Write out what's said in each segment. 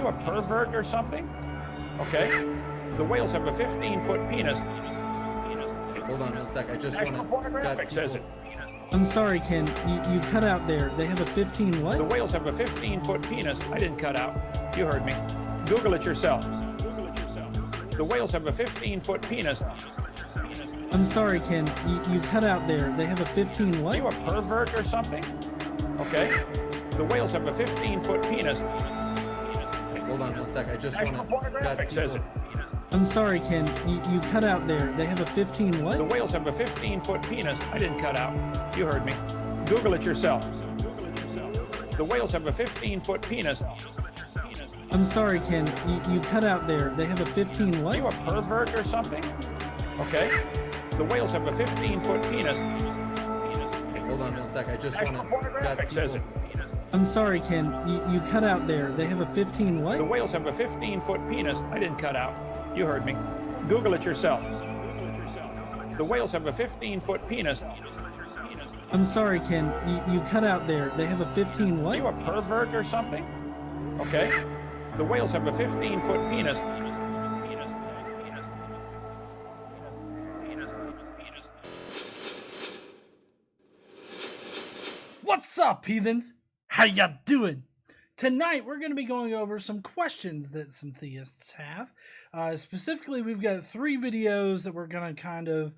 you a pervert or something? Okay. The whales have a 15-foot penis. Hold on a sec. I just National want Pornographic says it. I'm sorry, Ken. You cut out there. They have a 15 what? The whales have a 15-foot penis. I didn't cut out. You heard me. Google it yourself. The whales have a 15-foot penis. I'm sorry, Ken. You cut out there. They have a 15 what? Are you a pervert or something? Okay. The whales have a 15-foot penis. Hold on a sec. I just National Pornographic says it. I'm sorry, Ken. You cut out there. They have a 15 what? The whales have a 15-foot penis. I didn't cut out. You heard me. Google it yourself. The whales have a 15-foot penis. I'm sorry, Ken. You cut out there. They have a 15 what? Are you a pervert or something? Okay. The whales have a 15-foot penis. Hold on a sec. I just National Pornographic says it. I'm sorry, Ken. You cut out there. They have a 15 what? The whales have a 15-foot penis. I didn't cut out. You heard me. Google it yourself. The whales have a 15-foot penis. I'm sorry, Ken. You cut out there. They have a 15 Are what? you a pervert or something? Okay. The whales have a 15-foot penis. What's up, heathens? How ya doing? Tonight, we're going to be going over some questions that some theists have. Specifically, we've got 3 videos that we're going to kind of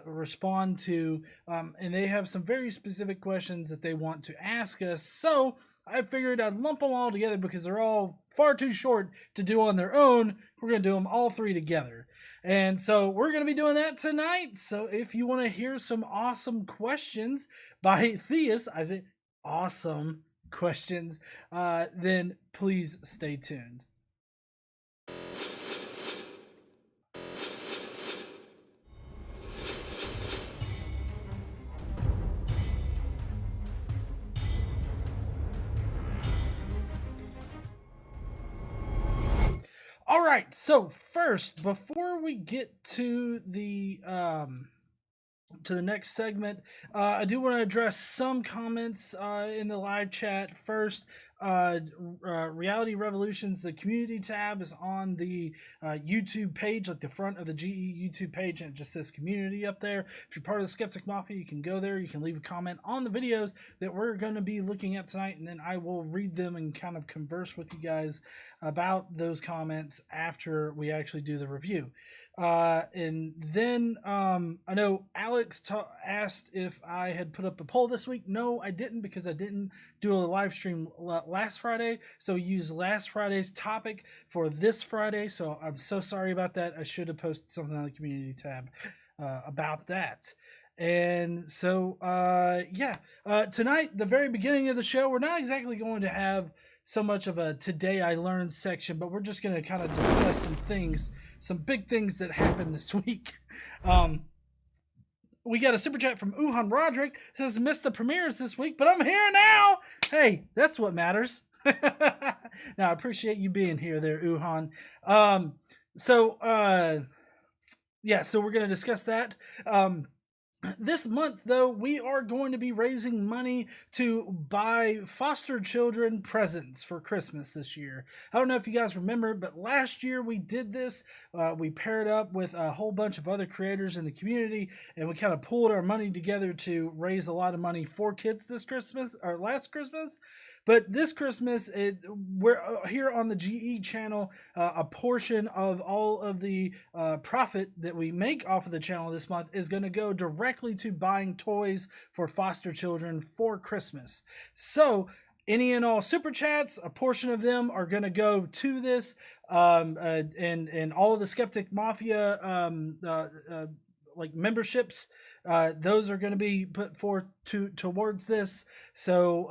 respond to, and they have some very specific questions that they want to ask us. So I figured I'd lump them all together because they're all far too short to do on their own. We're going to do them all 3 together. And so we're going to be doing that tonight. So if you want to hear some awesome questions by theists, I say awesome questions, then please stay tuned. All right, so first, before we get to the next segment, I do want to address some comments in the live chat. First, Reality Revolutions, the community tab is on the YouTube page, like the front of the GE YouTube page, and it just says community up there. If you're part of the Skeptic Mafia, you can go there. You can leave a comment on the videos that we're going to be looking at tonight, and then I will read them and kind of converse with you guys about those comments after we actually do the review. And then I know Alex asked if I had put up a poll this week. No, I didn't, because I didn't do a live stream last Friday, so use last Friday's topic for this Friday. So I'm so sorry about that. I should have posted something on the community tab about that. And so tonight, the very beginning of the show, we're not exactly going to have so much of a Today I Learned section, but we're just going to kind of discuss some things, some big things that happened this week. We got a super chat from Uhan Roderick. It says, missed the premieres this week, but I'm here now. Hey, that's what matters. Now, I appreciate you being here there, Uhan. So we're going to discuss that. This month, though, we are going to be raising money to buy foster children presents for Christmas this year. I don't know if you guys remember, but last year we did this. We paired up with a whole bunch of other creators in the community, and we kind of pulled our money together to raise a lot of money for kids this Christmas, or last Christmas. But this Christmas, we're here on the GE channel. A portion of all of the profit that we make off of the channel this month is going to go directly to buying toys for foster children for Christmas. So any and all super chats, a portion of them are going to go to this, and all of the Skeptic Mafia like memberships, those are going to be put forth towards this. So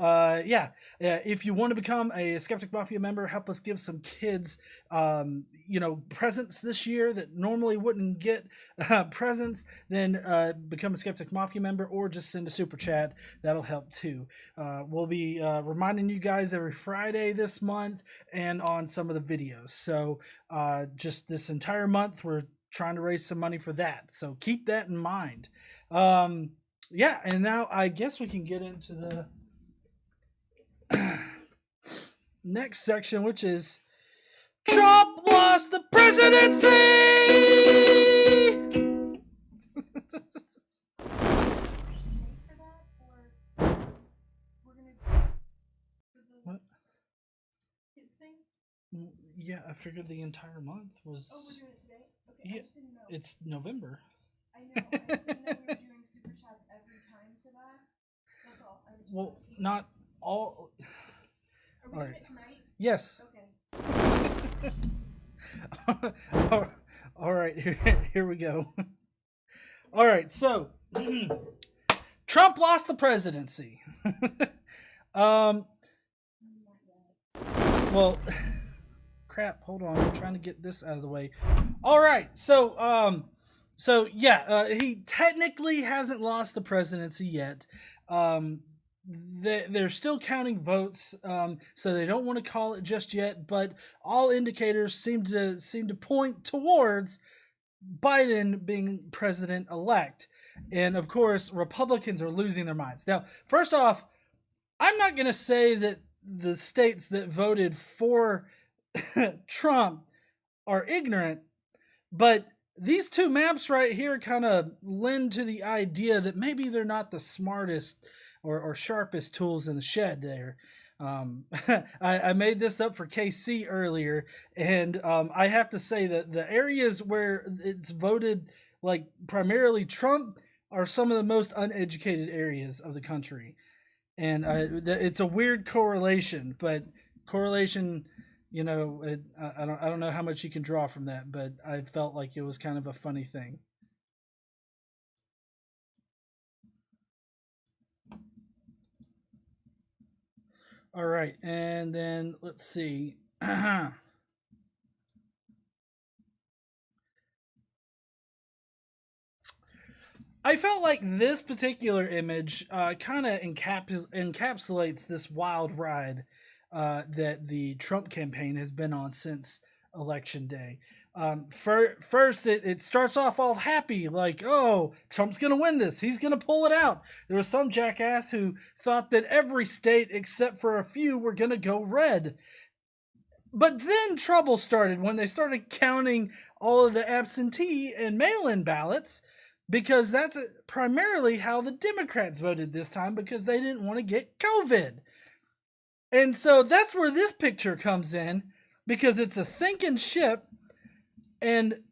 if you want to become a Skeptic Mafia member, help us give some kids presents this year that normally wouldn't get presents, then become a Skeptic Mafia member, or just send a super chat. That'll help too. We'll be reminding you guys every Friday this month and on some of the videos. So just this entire month, we're trying to raise some money for that, so keep that in mind. And now I guess we can get into the next section, which is Trump lost the presidency! What? Yeah, I figured the entire month was. Oh, we're doing it today? Okay, Yeah, I just didn't know. it's November. I know, I just didn't know we were doing super chats every time to that. That's all. I was just Well, asking. not all. Are we all doing right. it tonight? Yes. Okay. All right, here we go. All right, so Trump lost the presidency. Well, crap. Hold on, I'm trying to get this out of the way. All right, so he technically hasn't lost the presidency yet. They're still counting votes, so they don't want to call it just yet. But all indicators seem to point towards Biden being president-elect, and of course, Republicans are losing their minds. Now, first off, I'm not going to say that the states that voted for Trump are ignorant, but these two maps right here kind of lend to the idea that maybe they're not the smartest or sharpest tools in the shed there. I made this up for KC earlier, and I have to say that the areas where it's voted like primarily Trump are some of the most uneducated areas of the country. And it's a weird correlation, but correlation, I don't know how much you can draw from that, but I felt like it was kind of a funny thing. All right, and then let's see. I felt like this particular image kind of encapsulates this wild ride that the Trump campaign has been on since Election Day. First, it starts off all happy, like, oh, Trump's going to win this. He's going to pull it out. There was some jackass who thought that every state except for a few were going to go red. But then trouble started when they started counting all of the absentee and mail-in ballots, because that's primarily how the Democrats voted this time, because they didn't want to get COVID. And so that's where this picture comes in, because it's a sinking ship, and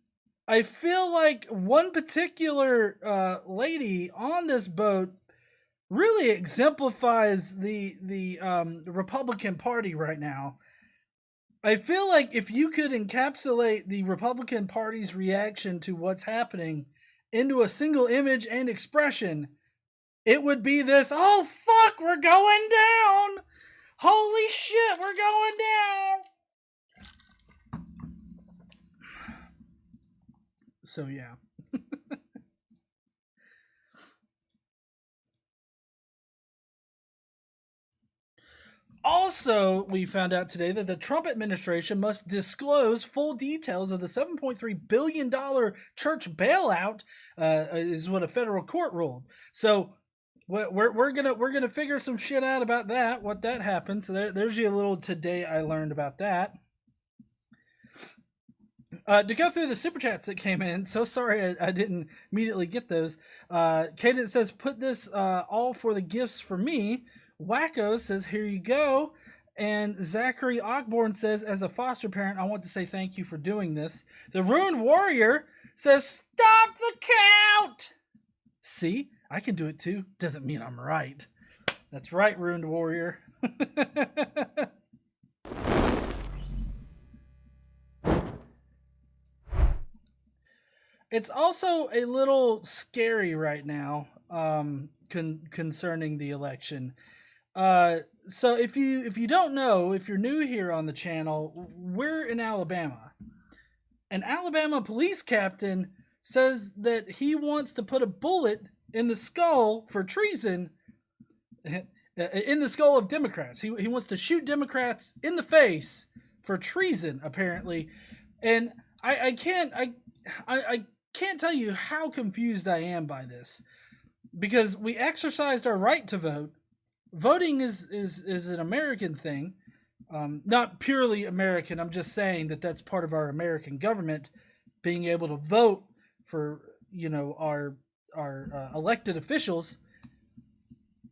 I feel like one particular lady on this boat really exemplifies the Republican Party right now. I feel like if you could encapsulate the Republican Party's reaction to what's happening into a single image and expression, it would be this, oh fuck, we're going down! Holy shit, we're going down! So yeah. Also, we found out today that the Trump administration must disclose full details of the $7.3 billion church bailout, is what a federal court ruled. So we're gonna figure some shit out about that, what that happened. So there's you a little today I learned about that. To go through the super chats that came in, so sorry I didn't immediately get those. Cadence says, put this all for the gifts for me. Wacko says, here you go. And Zachary Ogborn says, as a foster parent, I want to say thank you for doing this. The Ruined Warrior says, stop the count! See, I can do it too. Doesn't mean I'm right. That's right, Ruined Warrior. It's also a little scary right now concerning the election. So if you don't know, if you're new here on the channel, we're in Alabama. An Alabama police captain says that he wants to put a bullet in the skull for treason, in the skull of Democrats. He wants to shoot Democrats in the face for treason, apparently. And I can't tell you how confused I am by this, because we exercised our right to vote. Voting is an American thing. Not purely American. I'm just saying that that's part of our American government being able to vote for, our elected officials.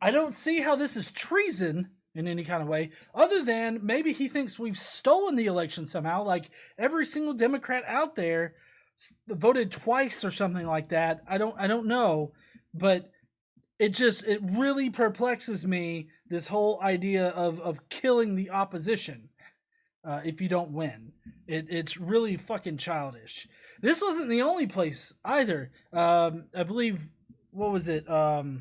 I don't see how this is treason in any kind of way, other than maybe he thinks we've stolen the election somehow. Like every single Democrat out there voted twice or something like that. I don't know, but it really perplexes me, this whole idea of killing the opposition if you don't win. It's really fucking childish. This wasn't the only place either. I believe, what was it? Oh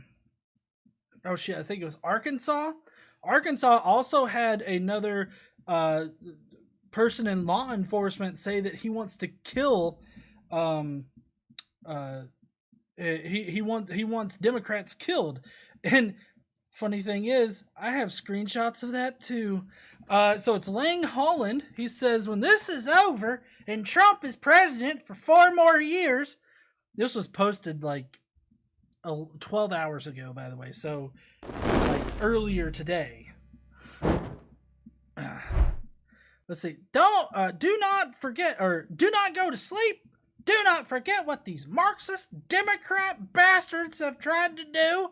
shit, I think it was Arkansas. Arkansas also had another person in law enforcement say that he wants to kill. He wants Democrats killed, and funny thing is, I have screenshots of that too. So it's Lang Holland. He says, when this is over and Trump is president for 4 more years. This was posted like 12 hours ago, by the way. So like earlier today. Let's see. Do not forget, or do not go to sleep. Do not forget what these Marxist Democrat bastards have tried to do.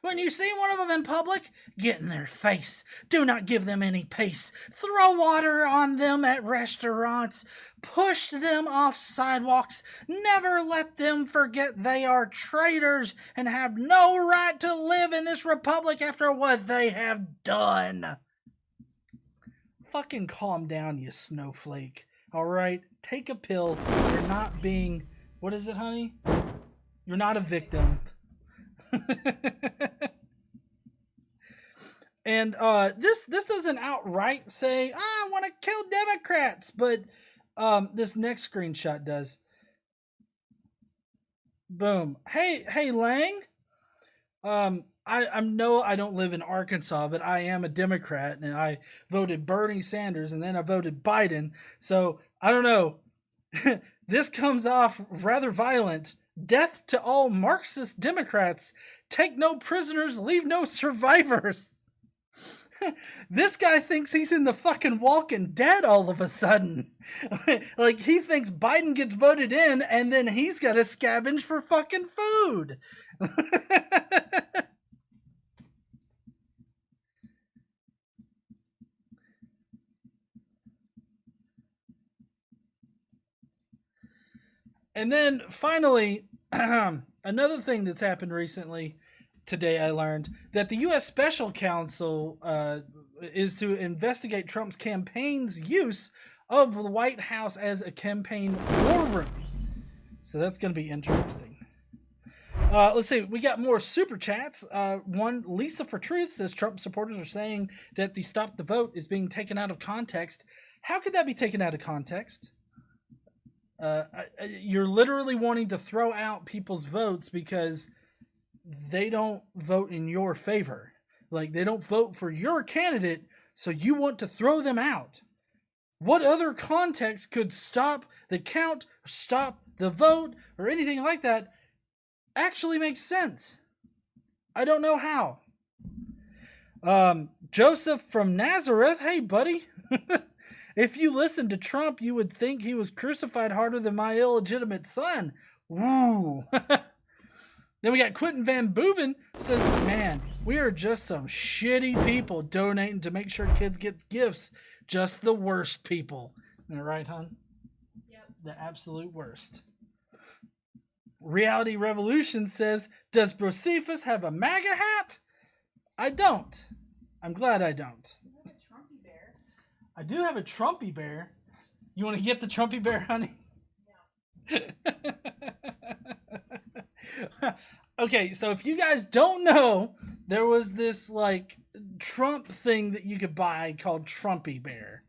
When you see one of them in public, get in their face. Do not give them any peace. Throw water on them at restaurants. Push them off sidewalks. Never let them forget they are traitors and have no right to live in this republic after what they have done. Fucking calm down, you snowflake. All right? Take a pill. You're not being... What is it, honey? You're not a victim. And this doesn't outright say, I want to kill Democrats, but this next screenshot does. Boom. Hey Lang. I don't live in Arkansas, but I am a Democrat, and I voted Bernie Sanders, and then I voted Biden. So I don't know. This comes off rather violent. Death to all Marxist Democrats. Take no prisoners, leave no survivors. This guy thinks he's in the fucking Walking Dead all of a sudden. Like, he thinks Biden gets voted in, and then he's got to scavenge for fucking food. And then finally, another thing that's happened recently, today I learned that the U.S. Special Counsel is to investigate Trump's campaign's use of the White House as a campaign war room. So that's going to be interesting. Let's see. We got more super chats. One, Lisa for Truth says Trump supporters are saying that the Stop the Vote is being taken out of context. How could that be taken out of context? You're literally wanting to throw out people's votes because they don't vote in your favor. Like, they don't vote for your candidate, so you want to throw them out. What other context could stop the count, or stop the vote, or anything like that actually makes sense? I don't know how. Joseph from Nazareth, hey buddy. If you listened to Trump, you would think he was crucified harder than my illegitimate son. Woo. Then we got Quentin Van Booven says, man, we are just some shitty people donating to make sure kids get gifts. Just the worst people. Am I right, hon? Yep. The absolute worst. Reality Revolution says, does Josephus have a MAGA hat? I don't. I'm glad I don't. You have a Trumpy Bear. I do have a Trumpy Bear. You want to get the Trumpy Bear, honey? No. Okay, so if you guys don't know, there was this like Trump thing that you could buy called Trumpy Bear.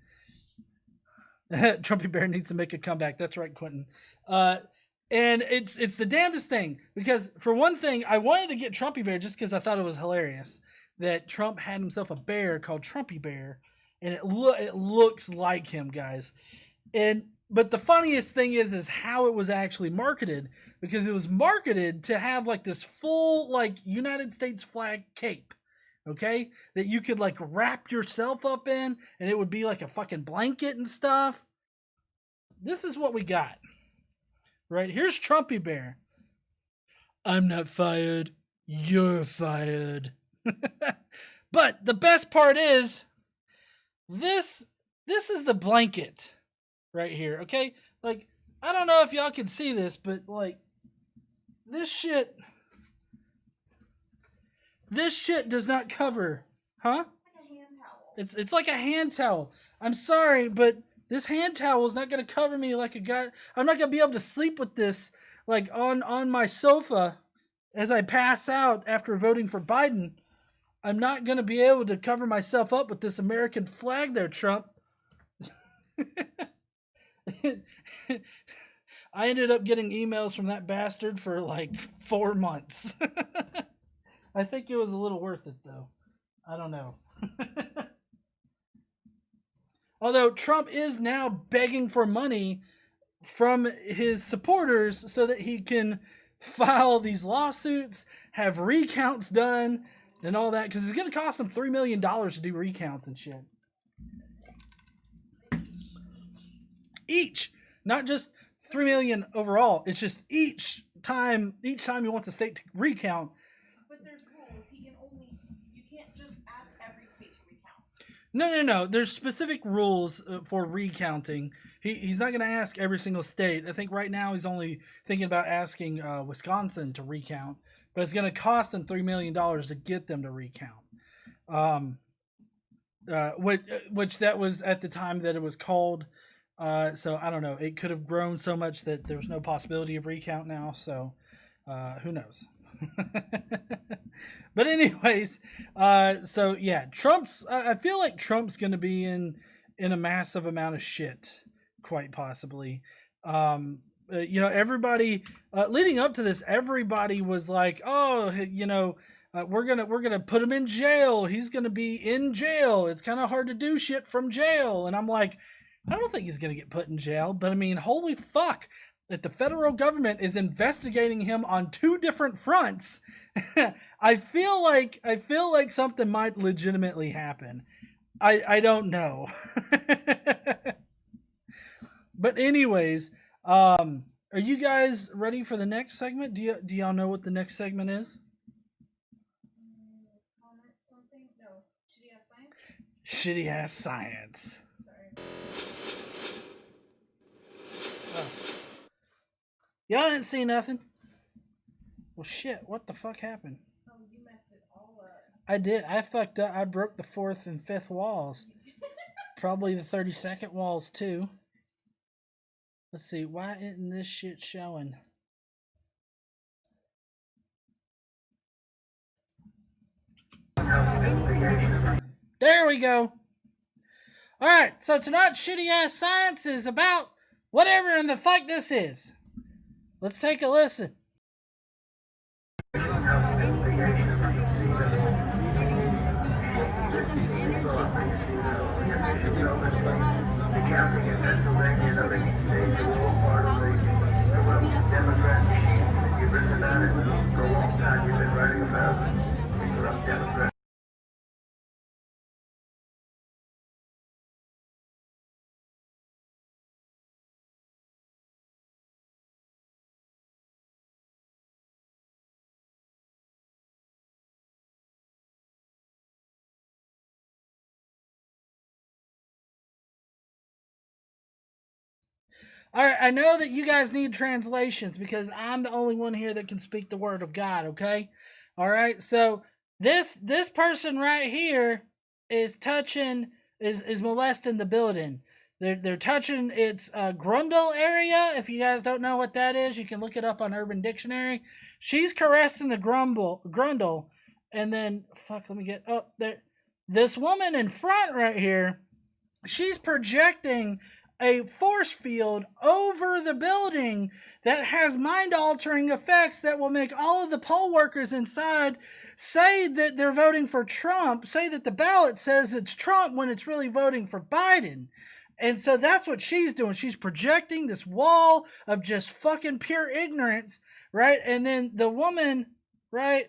Trumpy Bear needs to make a comeback. That's right, Quentin. And it's the damnedest thing, because for one thing, I wanted to get Trumpy Bear just because I thought it was hilarious that Trump had himself a bear called Trumpy Bear, and it looks like him, guys. But the funniest thing is how it was actually marketed, because it was marketed to have like this full like United States flag cape, okay? That you could like wrap yourself up in and it would be like a fucking blanket and stuff. This is what we got. Right? Here's Trumpy Bear. I'm not fired. You're fired. But the best part is this is the blanket right here, okay? Like, I don't know if y'all can see this, but like this shit does not cover, huh? Like a hand towel. It's like a hand towel. I'm sorry, but this hand towel is not going to cover me like a guy. I'm not going to be able to sleep with this like on my sofa as I pass out after voting for Biden. I'm not going to be able to cover myself up with this American flag there, Trump. I ended up getting emails from that bastard for like 4 months. I think it was a little worth it, though. I don't know. Although Trump is now begging for money from his supporters so that he can file these lawsuits, have recounts done, and all that, because it's going to cost him $3 million to do recounts and shit. Each. Not just $3 million overall. It's just each time he wants a state to recount. But there's rules. You can't just ask every state to recount. No. There's specific rules for recounting. He's not going to ask every single state. I think right now he's only thinking about asking Wisconsin to recount. But it's going to cost him $3 million to get them to recount. Which that was at the time that it was called. So I don't know. It could have grown so much that there's no possibility of recount now. So who knows? But anyways, so yeah, I feel like Trump's going to be in a massive amount of shit, quite possibly. Everybody leading up to this, everybody was like, oh, we're gonna put him in jail. He's gonna be in jail. It's kind of hard to do shit from jail. And I'm like, I don't think he's gonna get put in jail. But I mean, holy fuck, that the federal government is investigating him on 2 different fronts. I feel like something might legitimately happen. I don't know. But anyways, are you guys ready for the next segment? Do y'all know what the next segment is? Comment something? No. Shitty ass science? Shitty ass science. Sorry. Oh. Y'all didn't see nothing. Well, shit. What the fuck happened? Oh, you messed it all up. I did. I fucked up. I broke the 4th and 5th walls. Probably the 32nd walls, too. Let's see. Why isn't this shit showing? There we go. Alright, so tonight's shitty ass science is about whatever in the fuck this is. Let's take a listen. All right, I know that you guys need translations because I'm the only one here that can speak the word of God, okay? All right, so this person right here is molesting the building. They're touching its grundle area. If you guys don't know what that is, you can look it up on Urban Dictionary. She's caressing the grundle, and then let me get up there. This woman in front right here, she's projecting a force field over the building that has mind-altering effects that will make all of the poll workers inside say that they're voting for Trump, say that the ballot says it's Trump when it's really voting for Biden. And so that's what she's doing. She's projecting this wall of just fucking pure ignorance, right? And then the woman, right,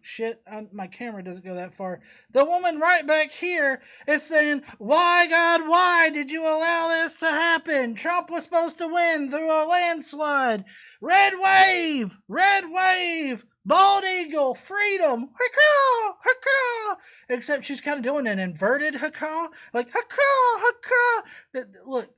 shit, my camera doesn't go that far. The woman right back here is saying, why, God, why did you allow this to happen? Trump was supposed to win through a landslide. Red wave, bald eagle, freedom, hurrah, hurrah. Except she's kind of doing an inverted hurrah, like hurrah. Look,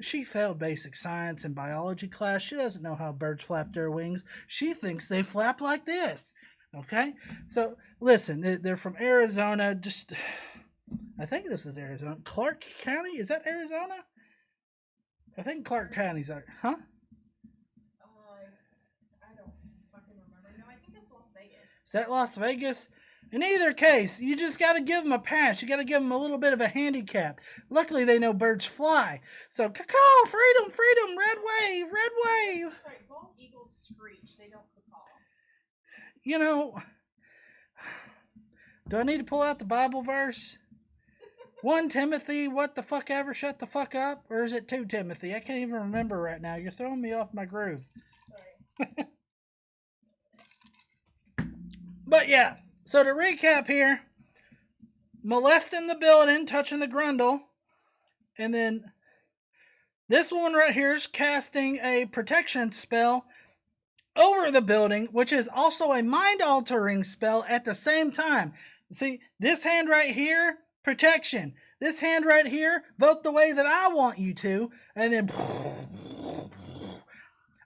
she failed basic science and biology class. She doesn't know how birds flap their wings. She thinks they flap like this. Okay? So, listen, they're from Arizona. I think this is Arizona. Clark County? Is that Arizona? I think Clark County's there. Huh? I don't fucking remember. No, I think it's Las Vegas. Is that Las Vegas? In either case, you just got to give them a pass. You got to give them a little bit of a handicap. Luckily, they know birds fly. So, caw, freedom, red wave. Sorry, bald eagles screech. They don't caw. You know, do I need to pull out the Bible verse? 1 Timothy, what the fuck ever, shut the fuck up? Or is it 2 Timothy? I can't even remember right now. You're throwing me off my groove. Sorry. But yeah. So to recap here, molesting the building, touching the grundle, and then this one right here is casting a protection spell over the building, which is also a mind-altering spell at the same time. See, this hand right here, protection. This hand right here, vote the way that I want you to, and then...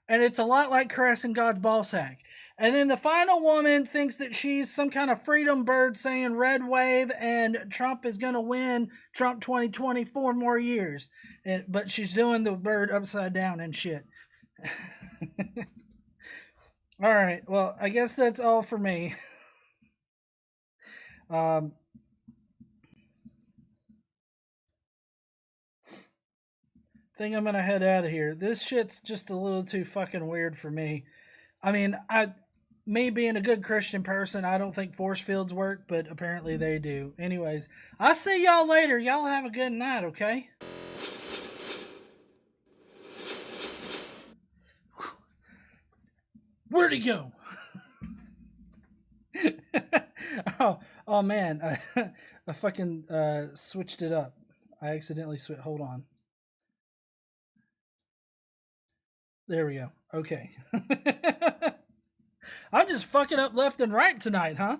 And it's a lot like caressing God's ballsack. And then the final woman thinks that she's some kind of freedom bird saying red wave and Trump is going to win Trump 2020 4 more years. But she's doing the bird upside down and shit. All right. Well, I guess that's all for me. Think I'm going to head out of here. This shit's just a little too fucking weird for me. I mean, me being a good Christian person, I don't think force fields work, but apparently they do. Anyways, I'll see y'all later. Y'all have a good night, okay? Where'd he go? oh man, I fucking switched it up. I accidentally switched. Hold on. There we go. Okay. I'm just fucking up left and right tonight, huh?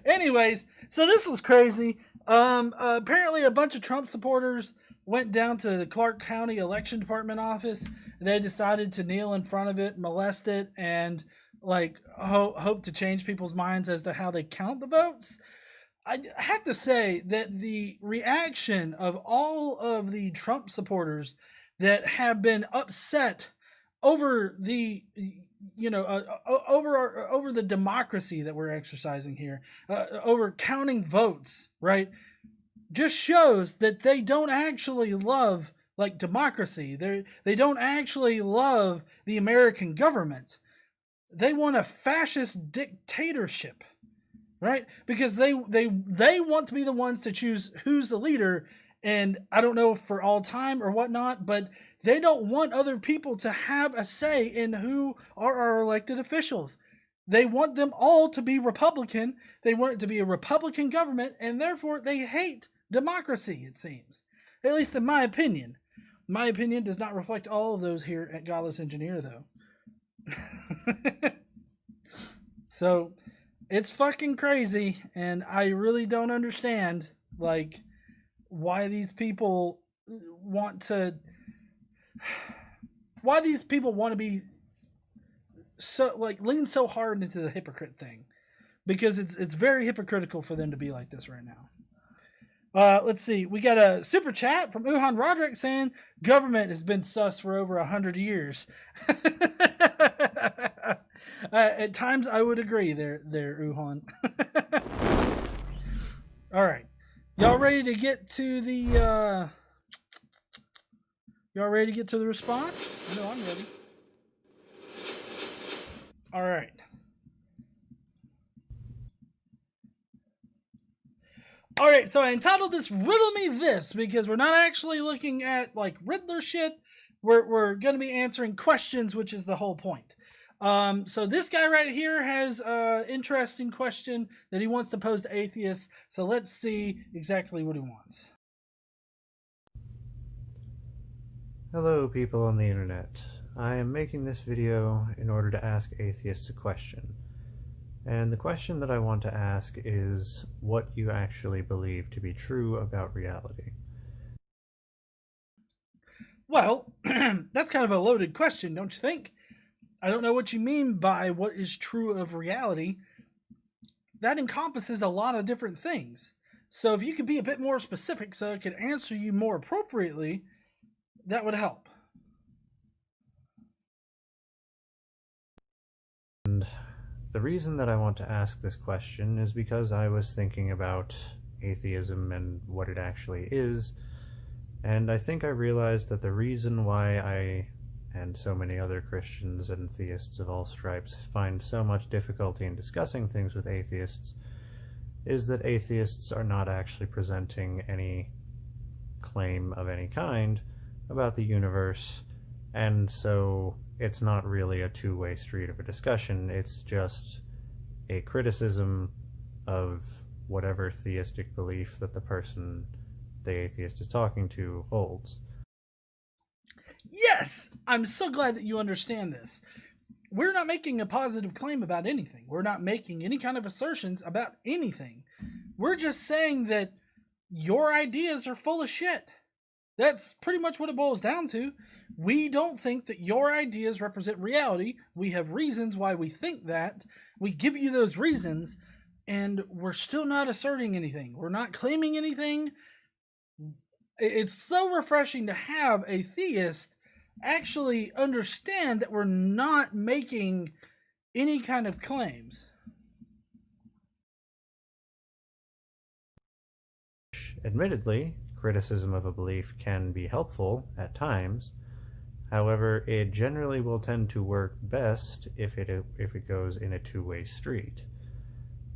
Anyways, so this was crazy. Apparently a bunch of Trump supporters went down to the Clark County Election Department office. They decided to kneel in front of it, molest it, and like hope to change people's minds as to how they count the votes. I have to say that the reaction of all of the Trump supporters that have been upset over the over the democracy that we're exercising here, over counting votes, right, just shows that they don't actually love like democracy. They don't actually love the American government. They want a fascist dictatorship, right? Because they want to be the ones to choose who's the leader. And I don't know for all time or whatnot, but they don't want other people to have a say in who are our elected officials. They want them all to be Republican. They want it to be a Republican government, and therefore they hate democracy, it seems. At least in my opinion. My opinion does not reflect all of those here at Godless Engineer, though. So, it's fucking crazy, and I really don't understand, like, why these people want to be so, like, lean so hard into the hypocrite thing, because it's very hypocritical for them to be like this right now. Let's see, we got a super chat from Uhan Roderick saying government has been sus for over 100 years. At times I would agree there Uhan. All right. Y'all ready to get to the response? I know I'm ready. All right. All right, so I entitled this Riddle Me This because we're not actually looking at like Riddler shit. We're going to be answering questions, which is the whole point. So this guy right here has an interesting question that he wants to pose to atheists. So let's see exactly what he wants. Hello people on the internet. I am making this video in order to ask atheists a question. And the question that I want to ask is what you actually believe to be true about reality. Well, that's kind of a loaded question, don't you think? I don't know what you mean by what is true of reality. That encompasses a lot of different things. So if you could be a bit more specific so I could answer you more appropriately, that would help. And the reason that I want to ask this question is because I was thinking about atheism and what it actually is, and I think I realized that the reason why I and so many other Christians and theists of all stripes find so much difficulty in discussing things with atheists is that atheists are not actually presenting any claim of any kind about the universe, and so it's not really a two-way street of a discussion. It's just a criticism of whatever theistic belief that the person the atheist is talking to holds. Yes! I'm so glad that you understand this. We're not making a positive claim about anything. We're not making any kind of assertions about anything. We're just saying that your ideas are full of shit. That's pretty much what it boils down to. We don't think that your ideas represent reality. We have reasons why we think that. We give you those reasons, and we're still not asserting anything. We're not claiming anything. It's so refreshing to have a theist actually understand that we're not making any kind of claims. Admittedly, criticism of a belief can be helpful at times. However, it generally will tend to work best if it goes in a two-way street.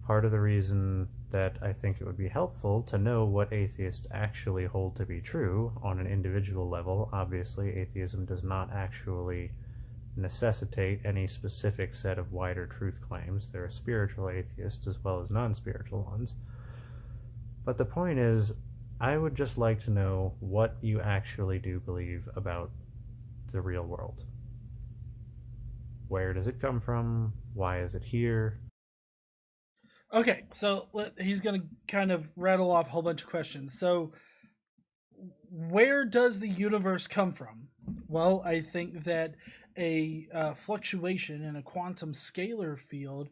Part of the reason that I think it would be helpful to know what atheists actually hold to be true on an individual level. Obviously, atheism does not actually necessitate any specific set of wider truth claims. There are spiritual atheists as well as non-spiritual ones. But the point is, I would just like to know what you actually do believe about the real world. Where does it come from? Why is it here? Okay, so he's going to kind of rattle off a whole bunch of questions. So, where does the universe come from? Well, I think that a fluctuation in a quantum scalar field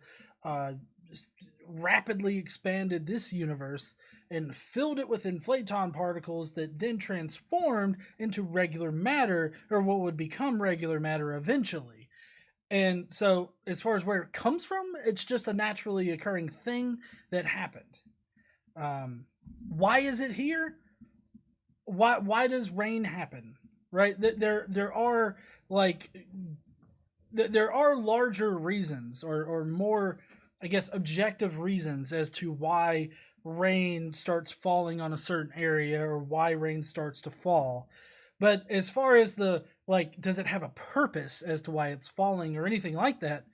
rapidly expanded this universe and filled it with inflaton particles that then transformed into regular matter, or what would become regular matter eventually. And so as far as where it comes from, it's just a naturally occurring thing that happened. Why is it here? Why does rain happen? Right? There are larger reasons or more, I guess, objective reasons as to why rain starts falling on a certain area or why rain starts to fall. But as far as the, does it have a purpose as to why it's falling or anything like that?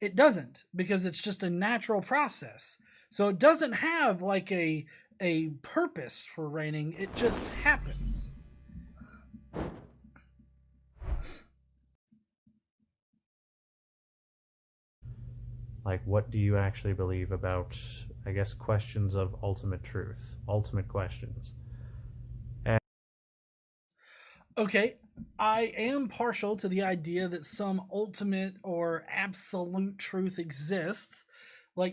It doesn't, because it's just a natural process. So it doesn't have a purpose for raining. It just happens. What do you actually believe about, I guess, questions of ultimate truth, ultimate questions? Okay, I am partial to the idea that some ultimate or absolute truth exists.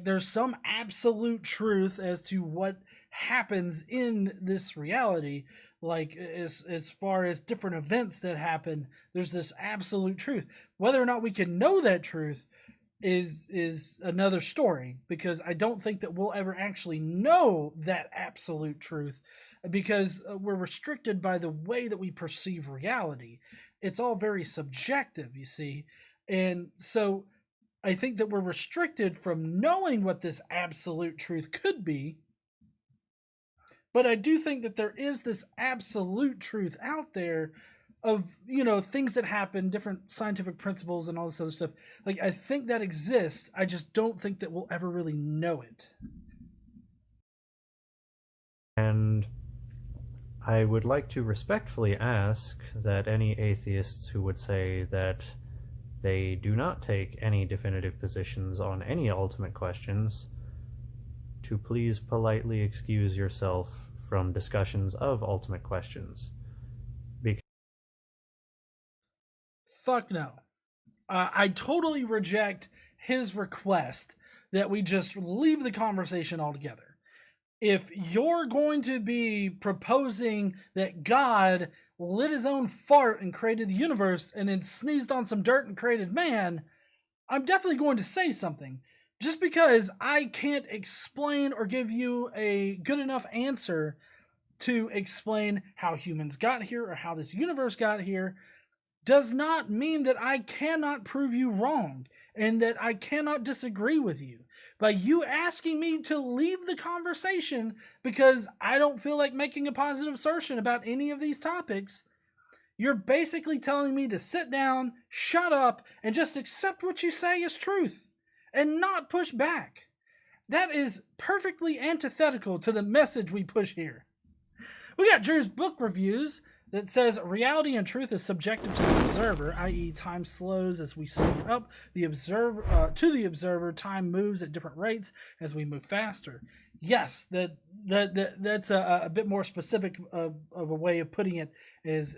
There's some absolute truth as to what happens in this reality. As far as different events that happen, there's this absolute truth. Whether or not we can know that truth is another story, because I don't think that we'll ever actually know that absolute truth, because we're restricted by the way that we perceive reality. It's all very subjective, you see. And so I think that we're restricted from knowing what this absolute truth could be. But I do think that there is this absolute truth out there things that happen, different scientific principles and all this other stuff. Like, I think that exists. I just don't think that we'll ever really know it. And I would like to respectfully ask that any atheists who would say that they do not take any definitive positions on any ultimate questions to please politely excuse yourself from discussions of ultimate questions. Fuck no. I totally reject his request that we just leave the conversation altogether. If you're going to be proposing that God lit his own fart and created the universe and then sneezed on some dirt and created man, I'm definitely going to say something. Just because I can't explain or give you a good enough answer to explain how humans got here or how this universe got here does not mean that I cannot prove you wrong and that I cannot disagree with you. By you asking me to leave the conversation because I don't feel like making a positive assertion about any of these topics, you're basically telling me to sit down, shut up, and just accept what you say as truth and not push back. That is perfectly antithetical to the message we push here. We got Drew's book reviews that says reality and truth is subjective to the observer, i.e. time slows as we speed up. The observer, time moves at different rates as we move faster. Yes, that's a bit more specific of a way of putting it, is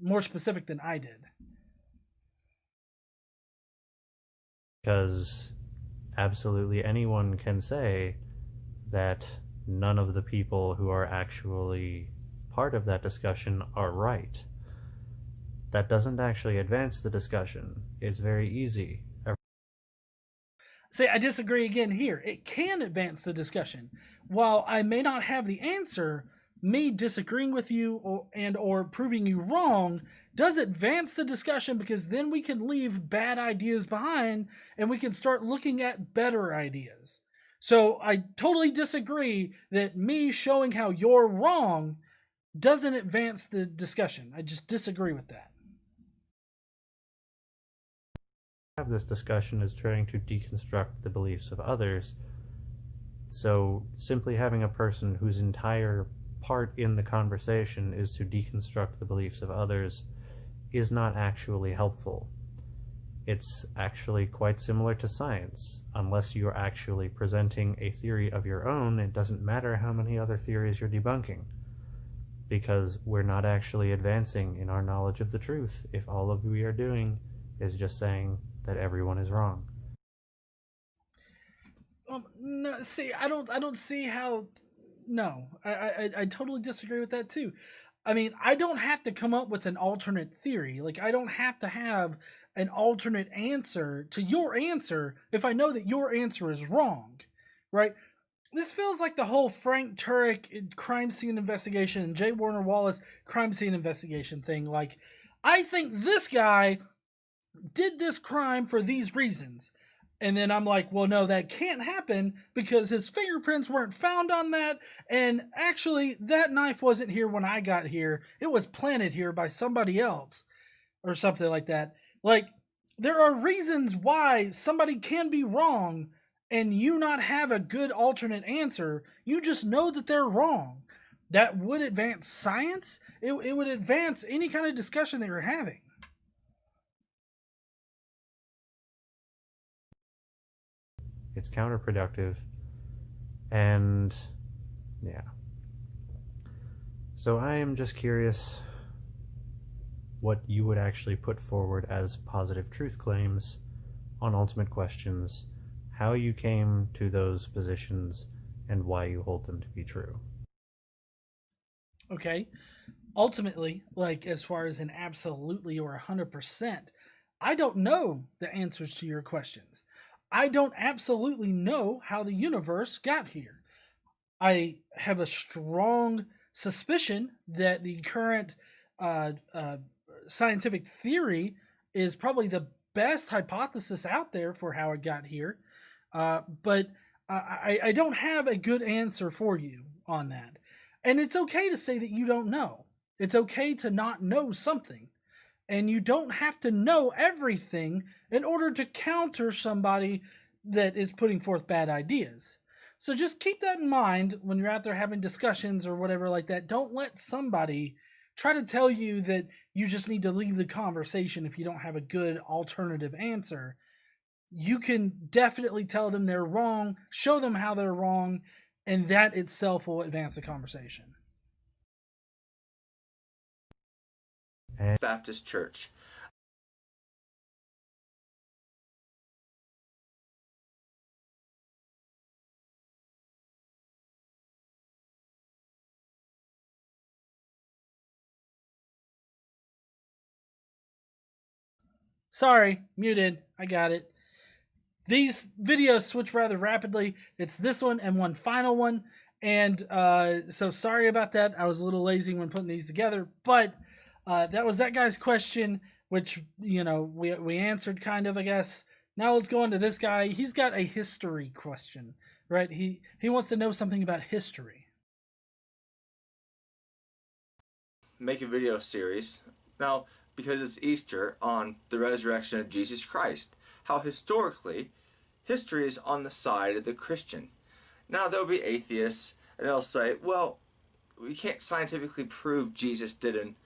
more specific than I did. Because absolutely anyone can say that none of the people who are actually part of that discussion are right. That doesn't actually advance the discussion. It's very easy. See, I disagree again here. It can advance the discussion. While I may not have the answer, me disagreeing with you or proving you wrong does advance the discussion, because then we can leave bad ideas behind and we can start looking at better ideas. So I totally disagree that me showing how you're wrong doesn't advance the discussion. I just disagree with that. Have this discussion is trying to deconstruct the beliefs of others. So simply having a person whose entire part in the conversation is to deconstruct the beliefs of others is not actually helpful. It's actually quite similar to science. Unless you're actually presenting a theory of your own, it doesn't matter how many other theories you're debunking, because we're not actually advancing in our knowledge of the truth if all of we are doing is just saying that everyone is wrong. No, see, I don't see how. No, I totally disagree with that too. I mean, I don't have to come up with an alternate theory. Like, I don't have to have an alternate answer to your answer if I know that your answer is wrong, right? This feels like the whole Frank Turek crime scene investigation and J. Warner Wallace crime scene investigation thing. Like, I think this guy did this crime for these reasons. And then I'm like, well, no, that can't happen because his fingerprints weren't found on that. And actually, that knife wasn't here when I got here. It was planted here by somebody else or something like that. Like, there are reasons why somebody can be wrong and you not have a good alternate answer. You just know that they're wrong. That would advance science. It would advance any kind of discussion that you're having. It's counterproductive, and yeah. So I am just curious what you would actually put forward as positive truth claims on ultimate questions, how you came to those positions, and why you hold them to be true. Okay. Ultimately, like, as far as an absolutely or 100%, I don't know the answers to your questions. I don't absolutely know how the universe got here. I have a strong suspicion that the current scientific theory is probably the best hypothesis out there for how it got here. But I don't have a good answer for you on that. And it's okay to say that you don't know. It's okay to not know something. And you don't have to know everything in order to counter somebody that is putting forth bad ideas. So just keep that in mind when you're out there having discussions or whatever like that. Don't let somebody try to tell you that you just need to leave the conversation if you don't have a good alternative answer. You can definitely tell them they're wrong, show them how they're wrong, and that itself will advance the conversation. Baptist Church. Sorry, muted. I got it. These videos switch rather rapidly. It's this one and one final one. And so sorry about that. I was a little lazy when putting these together. But that was that guy's question, which, you know, we answered kind of, I guess. Now let's go on to this guy. He's got a history question, right? He wants to know something about history. Make a video series. Now, because it's Easter, on the resurrection of Jesus Christ. How historically, history is on the side of the Christian. Now, there'll be atheists, and they'll say, well, we can't scientifically prove Jesus didn't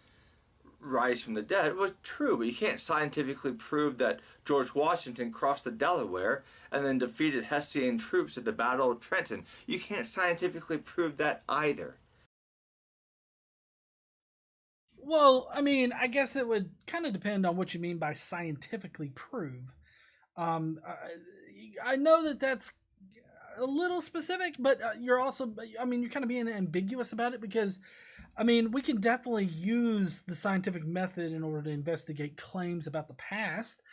rise from the dead. It was true, but you can't scientifically prove that George Washington crossed the Delaware and then defeated Hessian troops at the Battle of Trenton. You can't scientifically prove that either. Well, I mean, I guess it would kind of depend on what you mean by scientifically prove. I know that that's a little specific, but you're also, I mean, you're kind of being ambiguous about it because, I mean, we can definitely use the scientific method in order to investigate claims about the past.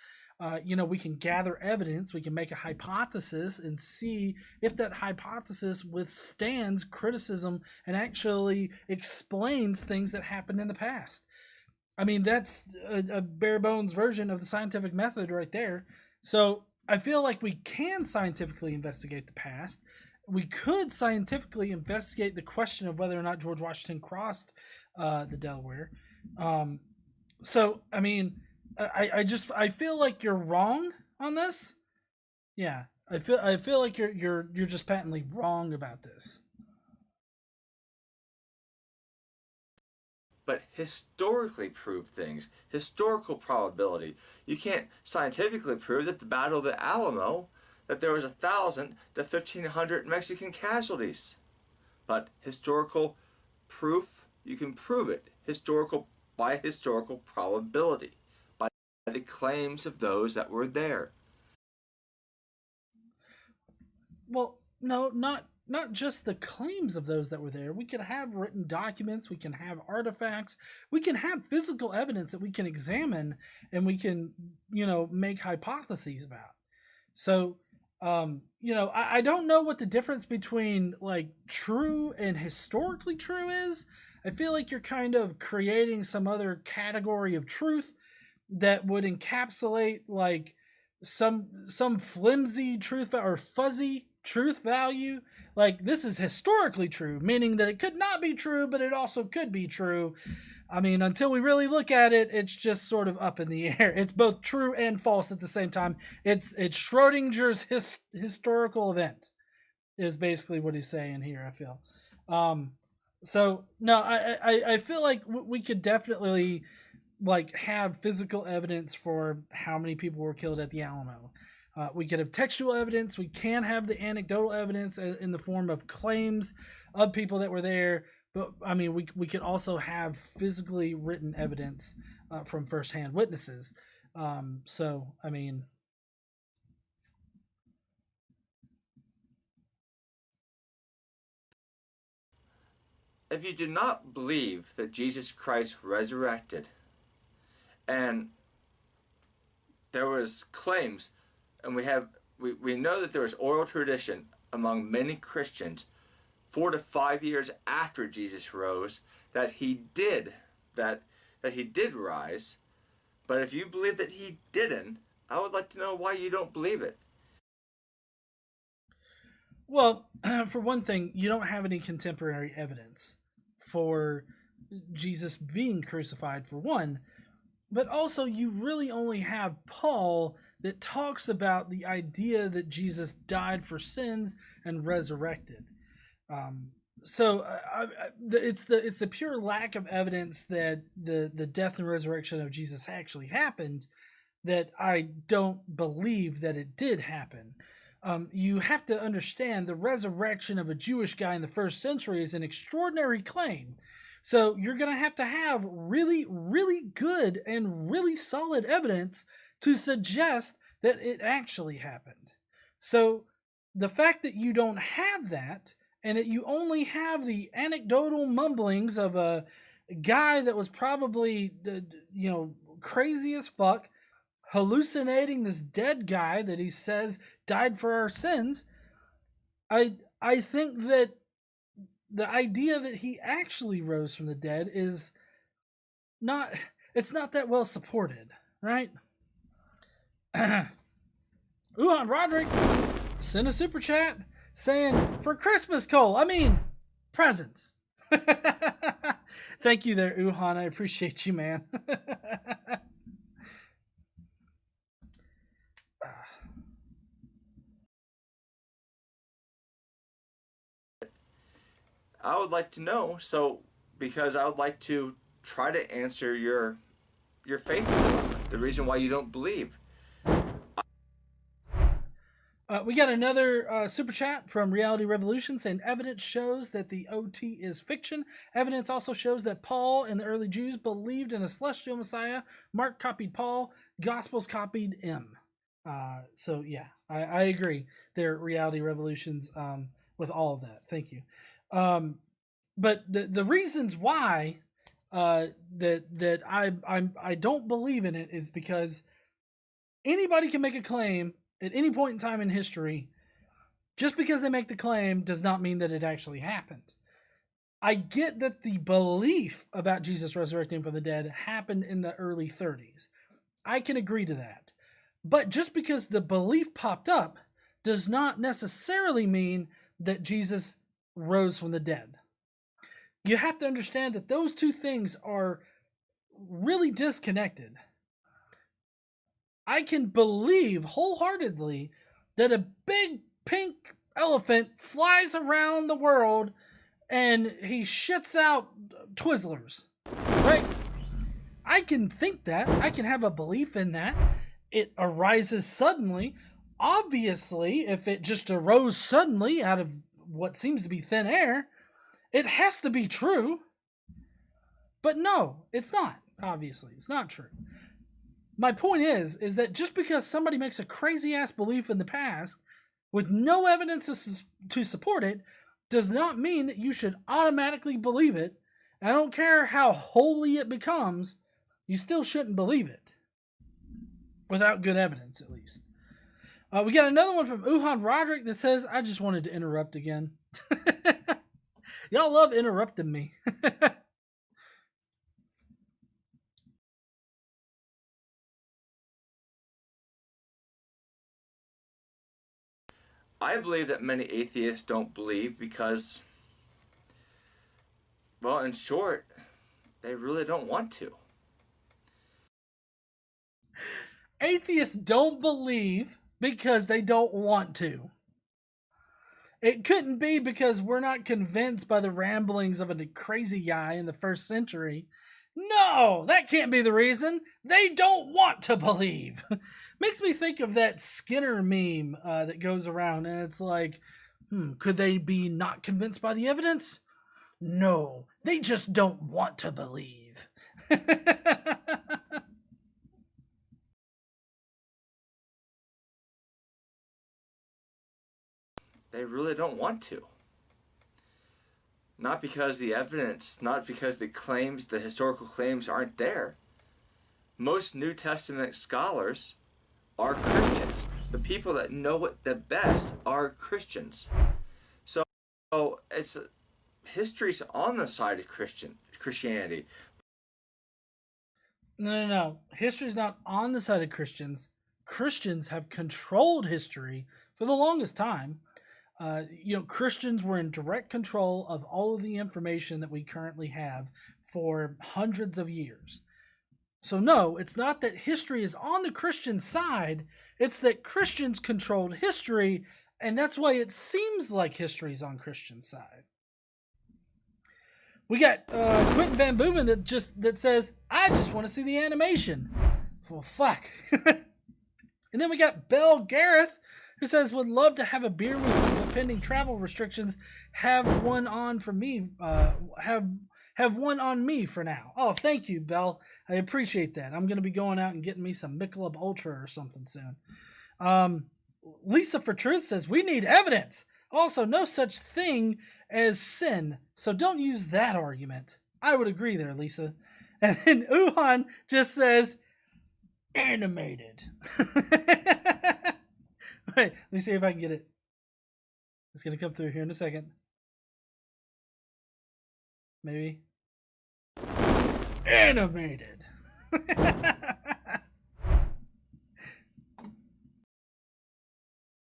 You know, we can gather evidence, we can make a hypothesis and see if that hypothesis withstands criticism and actually explains things that happened in the past. I mean, that's a bare bones version of the scientific method right there. So I feel like we can scientifically investigate the past. We could scientifically investigate the question of whether or not George Washington crossed the Delaware. So, I mean, I feel like you're wrong on this. Yeah, I feel like you're just patently wrong about this. But historically prove things, historical probability. You can't scientifically prove that the Battle of the Alamo, that there was 1,000 to 1,500 Mexican casualties. But historical proof, you can prove it. By historical probability. By the claims of those that were there. Well, no, not just the claims of those that were there. We can have written documents, we can have artifacts, we can have physical evidence that we can examine and we can, you know, make hypotheses about. So, you know, I don't know what the difference between like true and historically true is. I feel like you're kind of creating some other category of truth that would encapsulate like some flimsy truth or fuzzy truth value. Like, this is historically true, meaning that it could not be true, but it also could be true. I mean, until we really look at it, it's just sort of up in the air. It's both true and false at the same time. It's Schrodinger's historical event is basically what he's saying here, I feel. So no, I feel like we could definitely like have physical evidence for how many people were killed at the Alamo. We could have textual evidence. We can have the anecdotal evidence in the form of claims of people that were there. But I mean, we could also have physically written evidence from firsthand witnesses. So, I mean, if you do not believe that Jesus Christ resurrected, and there was claims, and we know that there was oral tradition among many Christians 4 to 5 years after Jesus rose that he did rise. But if you believe that he didn't, I would like to know why you don't believe it. well, for one thing, you don't have any contemporary evidence for Jesus being crucified, for one, but also you really only have Paul that talks about the idea that Jesus died for sins and resurrected. It's the pure lack of evidence that the death and resurrection of Jesus actually happened that I don't believe that it did happen. You have to understand the resurrection of a Jewish guy in the first century is an extraordinary claim. So you're going to have really, really good and really solid evidence to suggest that it actually happened. So the fact that you don't have that, and that you only have the anecdotal mumblings of a guy that was probably, crazy as fuck, hallucinating this dead guy that he says died for our sins, I think that the idea that he actually rose from the dead is not that well supported, right? Uhan Roderick sent a super chat saying, for Christmas, Cole, presents. Thank you there, Uhan. I appreciate you, man. I would like to know, because I would like to try to answer your faith dilemma, the reason why you don't believe. We got another super chat from Reality Revolution saying, evidence shows that the OT is fiction. Evidence also shows that Paul and the early Jews believed in a celestial Messiah. Mark copied Paul. Gospels copied M. So yeah, I agree. They're Reality Revolutions with all of that. Thank you. But the reasons why that I don't believe in it is because anybody can make a claim at any point in time in history. Just because they make the claim does not mean that it actually happened. I get that the belief about Jesus resurrecting from the dead happened in the early 30s. I can agree to that. But just because the belief popped up does not necessarily mean that Jesus rose from the dead. You have to understand that those two things are really disconnected. I can believe wholeheartedly that a big pink elephant flies around the world and he shits out Twizzlers, right? I can think that. I can have a belief in that. It arises suddenly. Obviously, if it just arose suddenly out of what seems to be thin air, it has to be true. But no, it's not. Obviously, it's not true. My point is that just because somebody makes a crazy ass belief in the past with no evidence to support it does not mean that you should automatically believe it. I don't care how holy it becomes, you still shouldn't believe it. Without good evidence, at least. We got another one from Uhan Roderick that says, I just wanted to interrupt again. Y'all love interrupting me. I believe that many atheists don't believe because, well, in short, they really don't want to. Atheists don't believe because they don't want to. It couldn't be because we're not convinced by the ramblings of a crazy guy in the first century. No, that can't be the reason. They don't want to believe. Makes me think of that Skinner meme that goes around, and it's like, could they be not convinced by the evidence? No, they just don't want to believe. They really don't want to. Not because the evidence, not because the claims, the historical claims aren't there. Most New Testament scholars are Christians. The people that know it the best are Christians. So history's on the side of Christianity. No. History's not on the side of Christians. Christians have controlled history for the longest time. Christians were in direct control of all of the information that we currently have for hundreds of years. So no, it's not that history is on the Christian side. It's that Christians controlled history, and that's why it seems like history is on Christian side. We got Quentin Van Boomen that says, I just want to see the animation. Well, fuck. And then we got Belle Gareth, who says, would love to have a beer with you, but pending travel restrictions, have one on for me. Have one on me for now. Oh, thank you, Belle. I appreciate that. I'm going to be going out and getting me some Michelob Ultra or something soon. Lisa for Truth says, we need evidence. Also, no such thing as sin, so don't use that argument. I would agree there, Lisa. And then Uhan just says, animated. Wait, let me see if I can get it. It's going to come through here in a second. Maybe. Animated.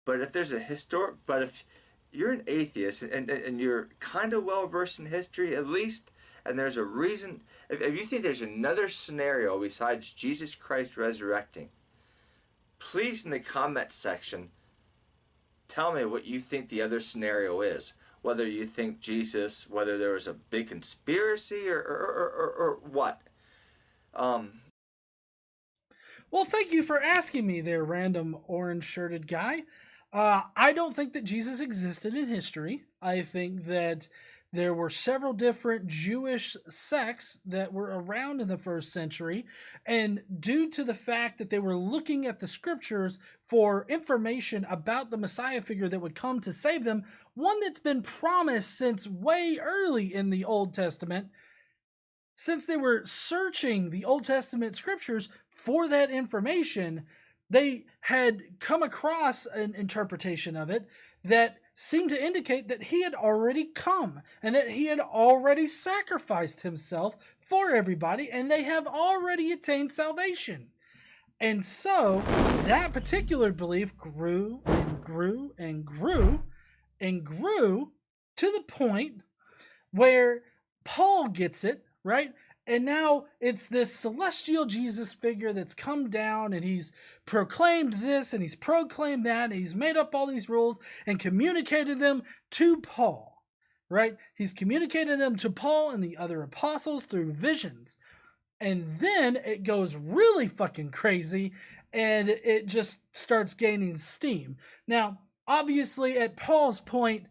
But if there's if you're an atheist and you're kind of well versed in history at least, and there's a reason, if you think there's another scenario besides Jesus Christ resurrecting, please in the comment section tell me what you think the other scenario is. Whether you think Jesus, whether there was a big conspiracy or what. Well, thank you for asking me there, random orange-shirted guy. I don't think that Jesus existed in history. I think that there were several different Jewish sects that were around in the first century, and due to the fact that they were looking at the scriptures for information about the Messiah figure that would come to save them, one that's been promised since way early in the Old Testament, since they were searching the Old Testament scriptures for that information, they had come across an interpretation of it that seemed to indicate that he had already come and that he had already sacrificed himself for everybody, and they have already attained salvation. And so that particular belief grew and grew and grew and grew to the point where Paul gets it, right? And now it's this celestial Jesus figure that's come down, and he's proclaimed this and he's proclaimed that, and he's made up all these rules and communicated them to Paul, right? He's communicated them to Paul and the other apostles through visions. And then it goes really fucking crazy, and it just starts gaining steam. Now, obviously, at Paul's point,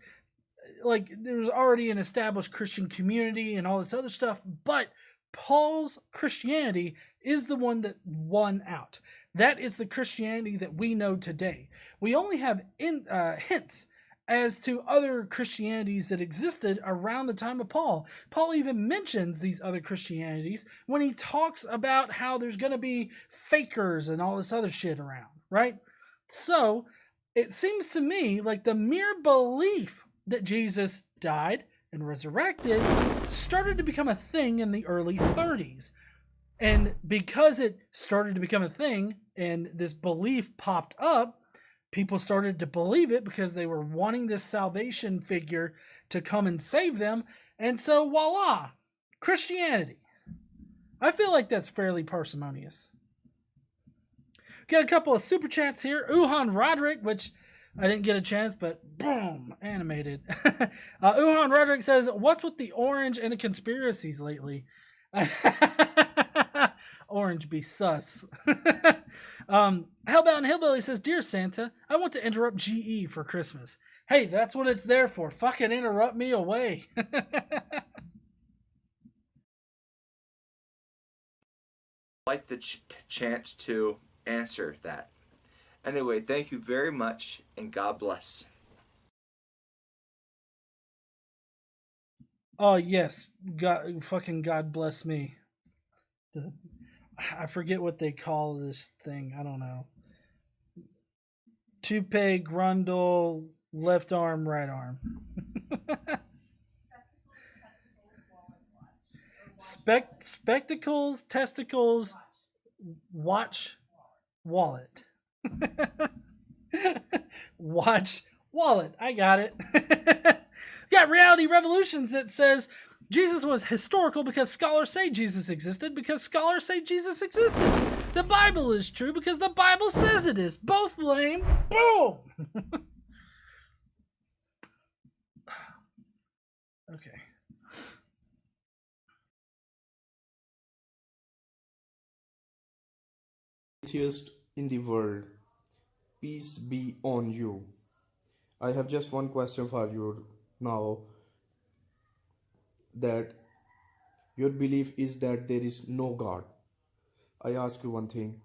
like, there's already an established Christian community and all this other stuff, but Paul's Christianity is the one that won out. That is the Christianity that we know today. We only have hints as to other Christianities that existed around the time of Paul. Paul even mentions these other Christianities when he talks about how there's going to be fakers and all this other shit around, right? So it seems to me like the mere belief that Jesus died and resurrected started to become a thing in the early 30s. And because it started to become a thing and this belief popped up, people started to believe it because they were wanting this salvation figure to come and save them. And so voila, Christianity. I feel like that's fairly parsimonious. Got a couple of super chats here. Uhan Roderick, which I didn't get a chance, but boom, animated. Uhan Roderick says, what's with the orange and the conspiracies lately? Orange be sus. Hellbound Hillbilly says, Dear Santa, I want to interrupt GE for Christmas. Hey, that's what it's there for. Fucking interrupt me away. I'd like the chance to answer that. Anyway, thank you very much, and God bless. Oh, yes. God bless me. I forget what they call this thing. I don't know. Toupee, grundle, left arm, right arm. Spectacles, testicles, watch, wallet. Watch, Wallet, I got it. Got Reality Revolutions that says Jesus was historical because scholars say Jesus existed because scholars say Jesus existed. The Bible is true because the Bible says it is. Both lame. Boom. Okay. Atheist in the world, peace be on you. I have just one question for you now, that your belief is that there is no God. I ask you one thing.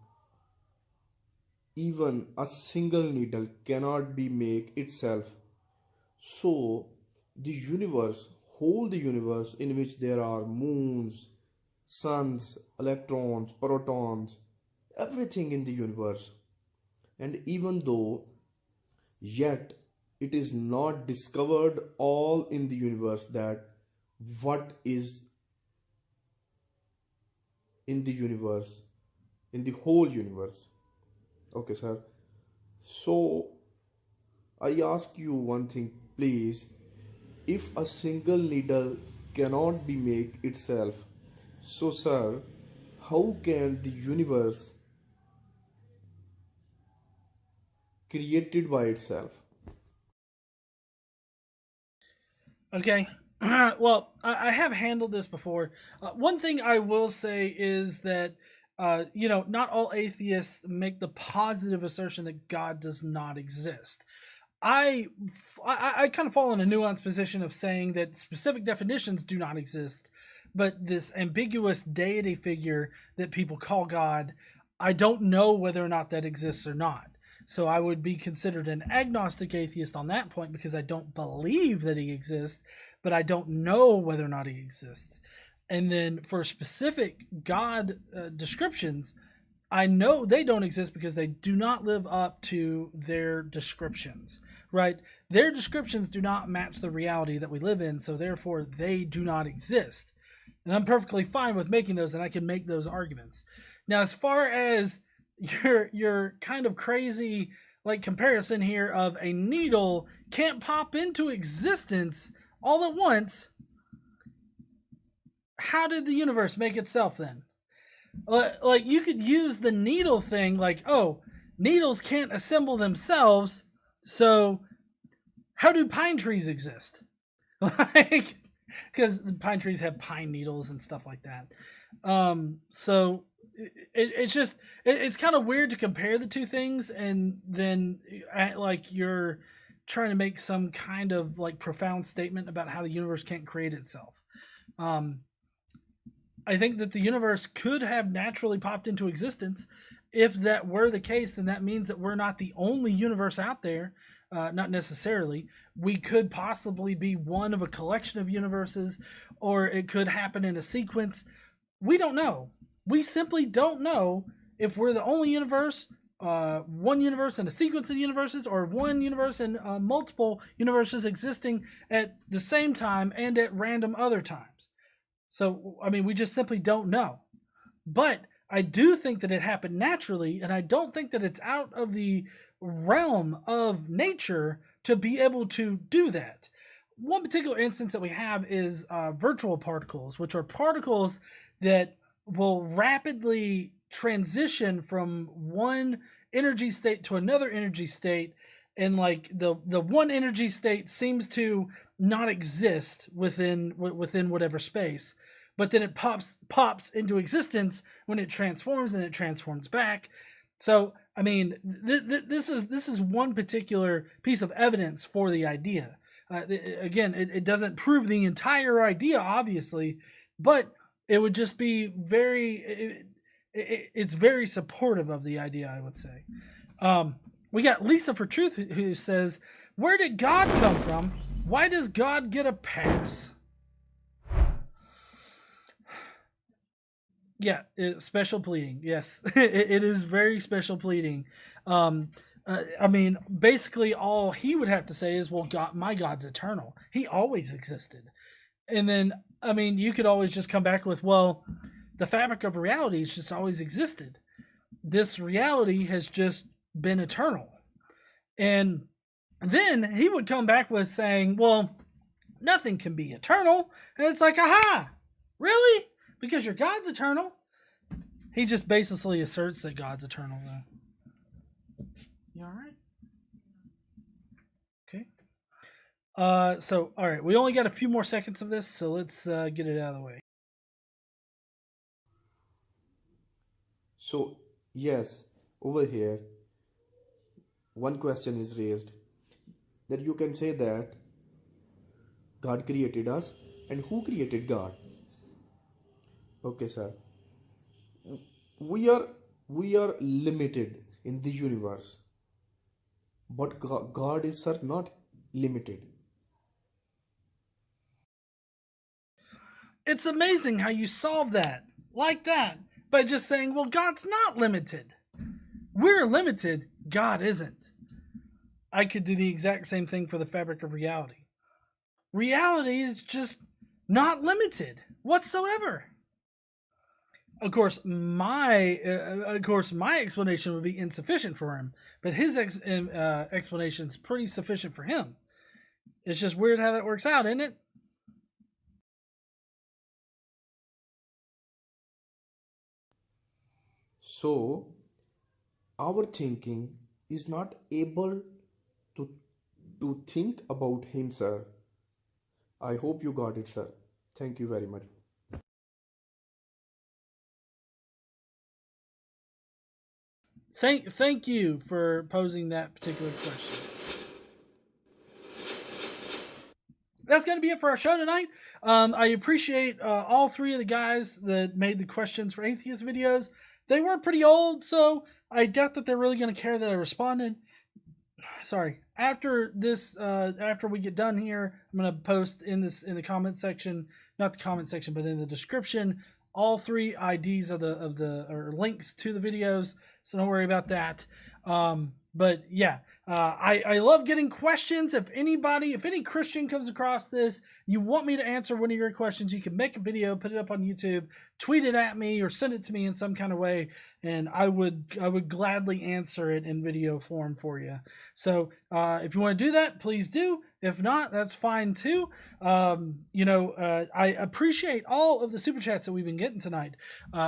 Even a single needle cannot be make itself. So the universe, whole the universe in which there are moons, suns, electrons, protons, everything in the universe, and even though yet it is not discovered all in the universe that what is in the universe, in the whole universe. Okay, sir. So I ask you one thing, please. If a single needle cannot be make itself, so sir, how can the universe created by itself? Okay. Well, I have handled this before. One thing I will say is that, not all atheists make the positive assertion that God does not exist. I kind of fall in a nuanced position of saying that specific definitions do not exist, but this ambiguous deity figure that people call God, I don't know whether or not that exists or not. So I would be considered an agnostic atheist on that point because I don't believe that he exists, but I don't know whether or not he exists. And then for specific God descriptions, I know they don't exist because they do not live up to their descriptions, right? Their descriptions do not match the reality that we live in, so therefore they do not exist. And I'm perfectly fine with making those, and I can make those arguments. Now, as far as your kind of crazy like comparison here of a needle can't pop into existence all at once, how did the universe make itself then? Like, you could use the needle thing, like, oh, needles can't assemble themselves, so how do pine trees exist? Like, because pine trees have pine needles and stuff like that. So it's kind of weird to compare the two things, and then like you're trying to make some kind of like profound statement about how the universe can't create itself. I think that the universe could have naturally popped into existence. If that were the case, then that means that we're not the only universe out there. Not necessarily. We could possibly be one of a collection of universes, or it could happen in a sequence. We don't know. We simply don't know if we're the only universe, one universe in a sequence of universes, or one universe in multiple universes existing at the same time and at random other times. So, I mean, we just simply don't know. But I do think that it happened naturally, and I don't think that it's out of the realm of nature to be able to do that. One particular instance that we have is virtual particles, which are particles that will rapidly transition from one energy state to another energy state, and like the one energy state seems to not exist within whatever space, but then it pops into existence when it transforms, and it transforms back. So I mean, this is one particular piece of evidence for the idea. Again, it doesn't prove the entire idea, obviously, but it would just be it's very supportive of the idea, I would say. We got Lisa for Truth who says, where did God come from? Why does God get a pass? Yeah, special pleading. Yes, it is very special pleading. I mean, basically all he would have to say is, well, my God's eternal. He always existed. And then, I mean, you could always just come back with, well, the fabric of reality has just always existed. This reality has just been eternal. And then he would come back with saying, well, nothing can be eternal. And it's like, aha, really? Because your God's eternal? He just basically asserts that God's eternal, though. You all right? Okay. So, all right, we only got a few more seconds of this, so let's get it out of the way. So, yes, over here, one question is raised that you can say that God created us, and who created God? Okay, sir. We are limited in the universe, but God is, sir, not limited. It's amazing how you solve that like that by just saying, well, God's not limited. We're limited. God isn't. I could do the exact same thing for the fabric of reality. Reality is just not limited whatsoever. Of course, my explanation would be insufficient for him, but his explanation is pretty sufficient for him. It's just weird how that works out, isn't it? So, our thinking is not able to think about him, sir. I hope you got it, sir. Thank you very much. Thank you for posing that particular question. That's going to be it for our show tonight. I appreciate all three of the guys that made the questions for Atheist videos. They were pretty old, so I doubt that they're really going to care that I responded. Sorry. After this, after we get done here, I'm going to post in the comment section, not the comment section, but in the description, all three IDs or links to the videos. So don't worry about that. But yeah, I love getting questions. If any Christian comes across this, you want me to answer one of your questions, you can make a video, put it up on YouTube, tweet it at me, or send it to me in some kind of way, and I would gladly answer it in video form for you. So if you want to do that, please do. If not, that's fine too. I appreciate all of the super chats that we've been getting tonight.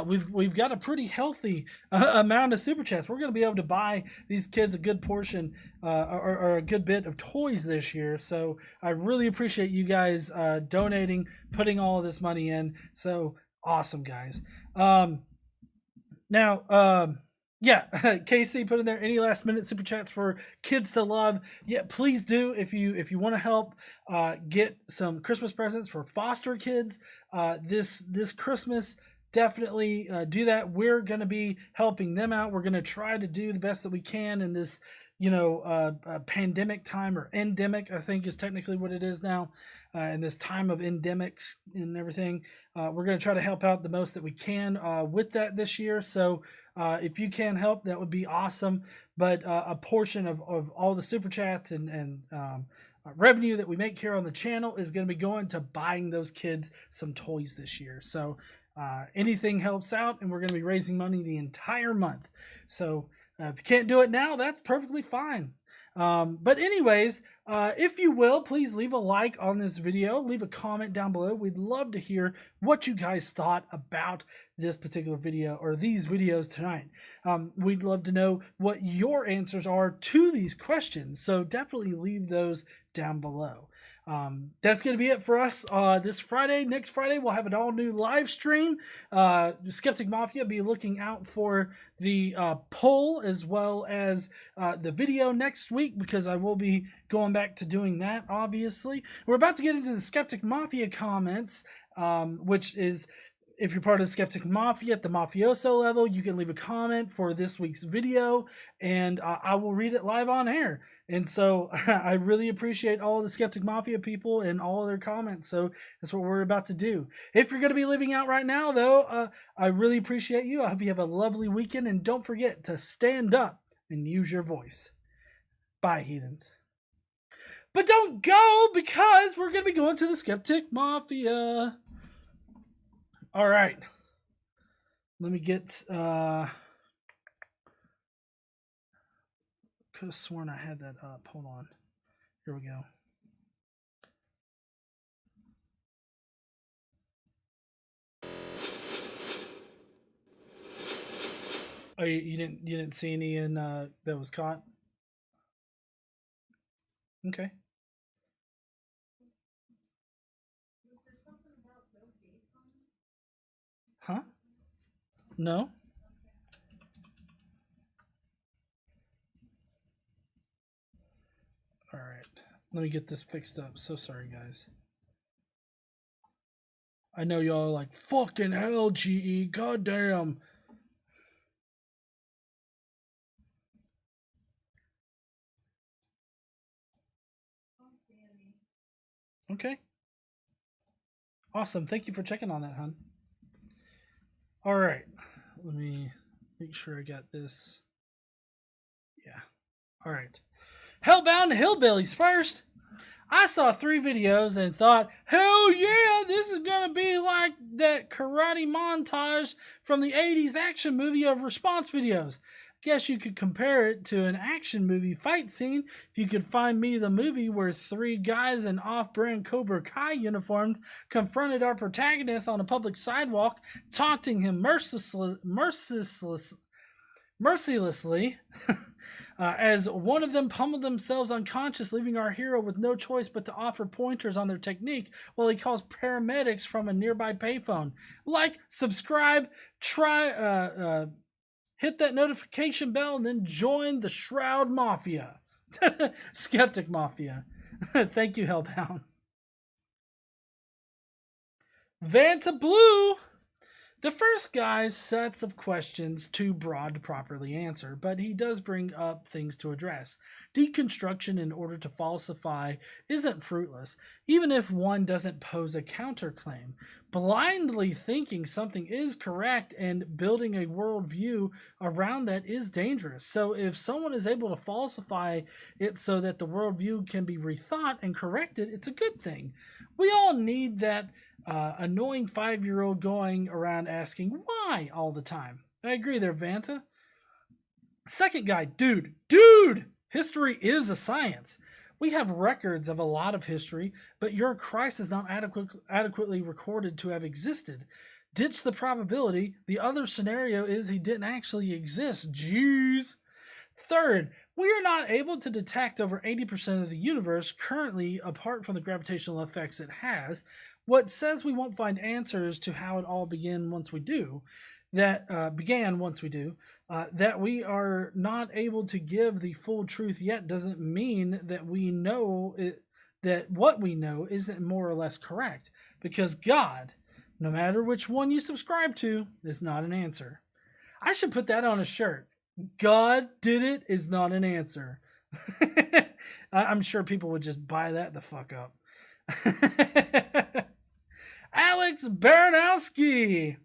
We've got a pretty healthy amount of super chats. We're going to be able to buy these kids a good portion or a good bit of toys this year. So I really appreciate you guys donating, putting all of this money in. So awesome, guys. Yeah, Casey put in there any last minute super chats for kids to love. Yeah, please do. If you want to help get some Christmas presents for foster kids this Christmas, definitely do that. We're going to be helping them out. We're going to try to do the best that we can in this pandemic time, or endemic, I think is technically what it is now, in this time of endemics and everything. We're going to try to help out the most that we can with that this year. So if you can help, that would be awesome. But a portion of all the super chats and revenue that we make here on the channel is going to be going to buying those kids some toys this year. So anything helps out, and we're going to be raising money the entire month. So if you can't do it now, that's perfectly fine. But anyways, if you will, please leave a like on this video, leave a comment down below. We'd love to hear what you guys thought about this particular video or these videos tonight. We'd love to know what your answers are to these questions, so definitely leave those down below. That's going to be it for us this Friday. Next Friday, we'll have an all-new live stream. Skeptic Mafia, be looking out for the poll as well as the video next week, because I will be going back to doing that, obviously. We're about to get into the Skeptic Mafia comments, which is, if you're part of the Skeptic Mafia at the mafioso level, you can leave a comment for this week's video, and I will read it live on air. And so I really appreciate all of the Skeptic Mafia people and all of their comments. So that's what we're about to do. If you're going to be living out right now, though, I really appreciate you. I hope you have a lovely weekend, and don't forget to stand up and use your voice. Bye, heathens. But don't go, because we're going to be going to the Skeptic Mafia. All right. Let me get, could have sworn I had that up. Hold on. Here we go. Oh, you didn't see any in that was caught? Okay. Huh? No. All right. Let me get this fixed up. So sorry, guys. I know y'all are like, fucking hell, GE, goddamn. Okay. Awesome. Thank you for checking on that, hon. All right. Let me make sure I got this. Yeah. All right. Hellbound Hillbillies first. I saw 3 videos and thought, hell yeah, this is going to be like that karate montage from the 80s action movie of response videos. Guess you could compare it to an action movie fight scene if you could find me the movie where 3 guys in off-brand Cobra Kai uniforms confronted our protagonist on a public sidewalk, taunting him mercilessly as one of them pummeled themselves unconscious, leaving our hero with no choice but to offer pointers on their technique while he calls paramedics from a nearby payphone. Like, subscribe, try, hit that notification bell, and then join the Shroud Mafia. Skeptic Mafia. Thank you, Hellbound. Vanta Blue. The first guy's sets of questions too broad to properly answer, but he does bring up things to address. Deconstruction in order to falsify isn't fruitless, even if one doesn't pose a counterclaim. Blindly thinking something is correct and building a worldview around that is dangerous. So if someone is able to falsify it so that the worldview can be rethought and corrected, it's a good thing. We all need that annoying 5-year-old going around asking why all the time. I agree there, Vanta. Second guy, dude, history is a science. We have records of a lot of history, but your Christ is not adequately recorded to have existed. Ditch the probability. The other scenario is he didn't actually exist. Jeez. Third, we are not able to detect over 80% of the universe currently apart from the gravitational effects it has. What says we won't find answers to how it all began once we do, that we are not able to give the full truth yet doesn't mean that we know it, that what we know isn't more or less correct, because God, no matter which one you subscribe to, is not an answer. I should put that on a shirt. God did it is not an answer. I'm sure people would just buy that the fuck up. Alex Baranowski.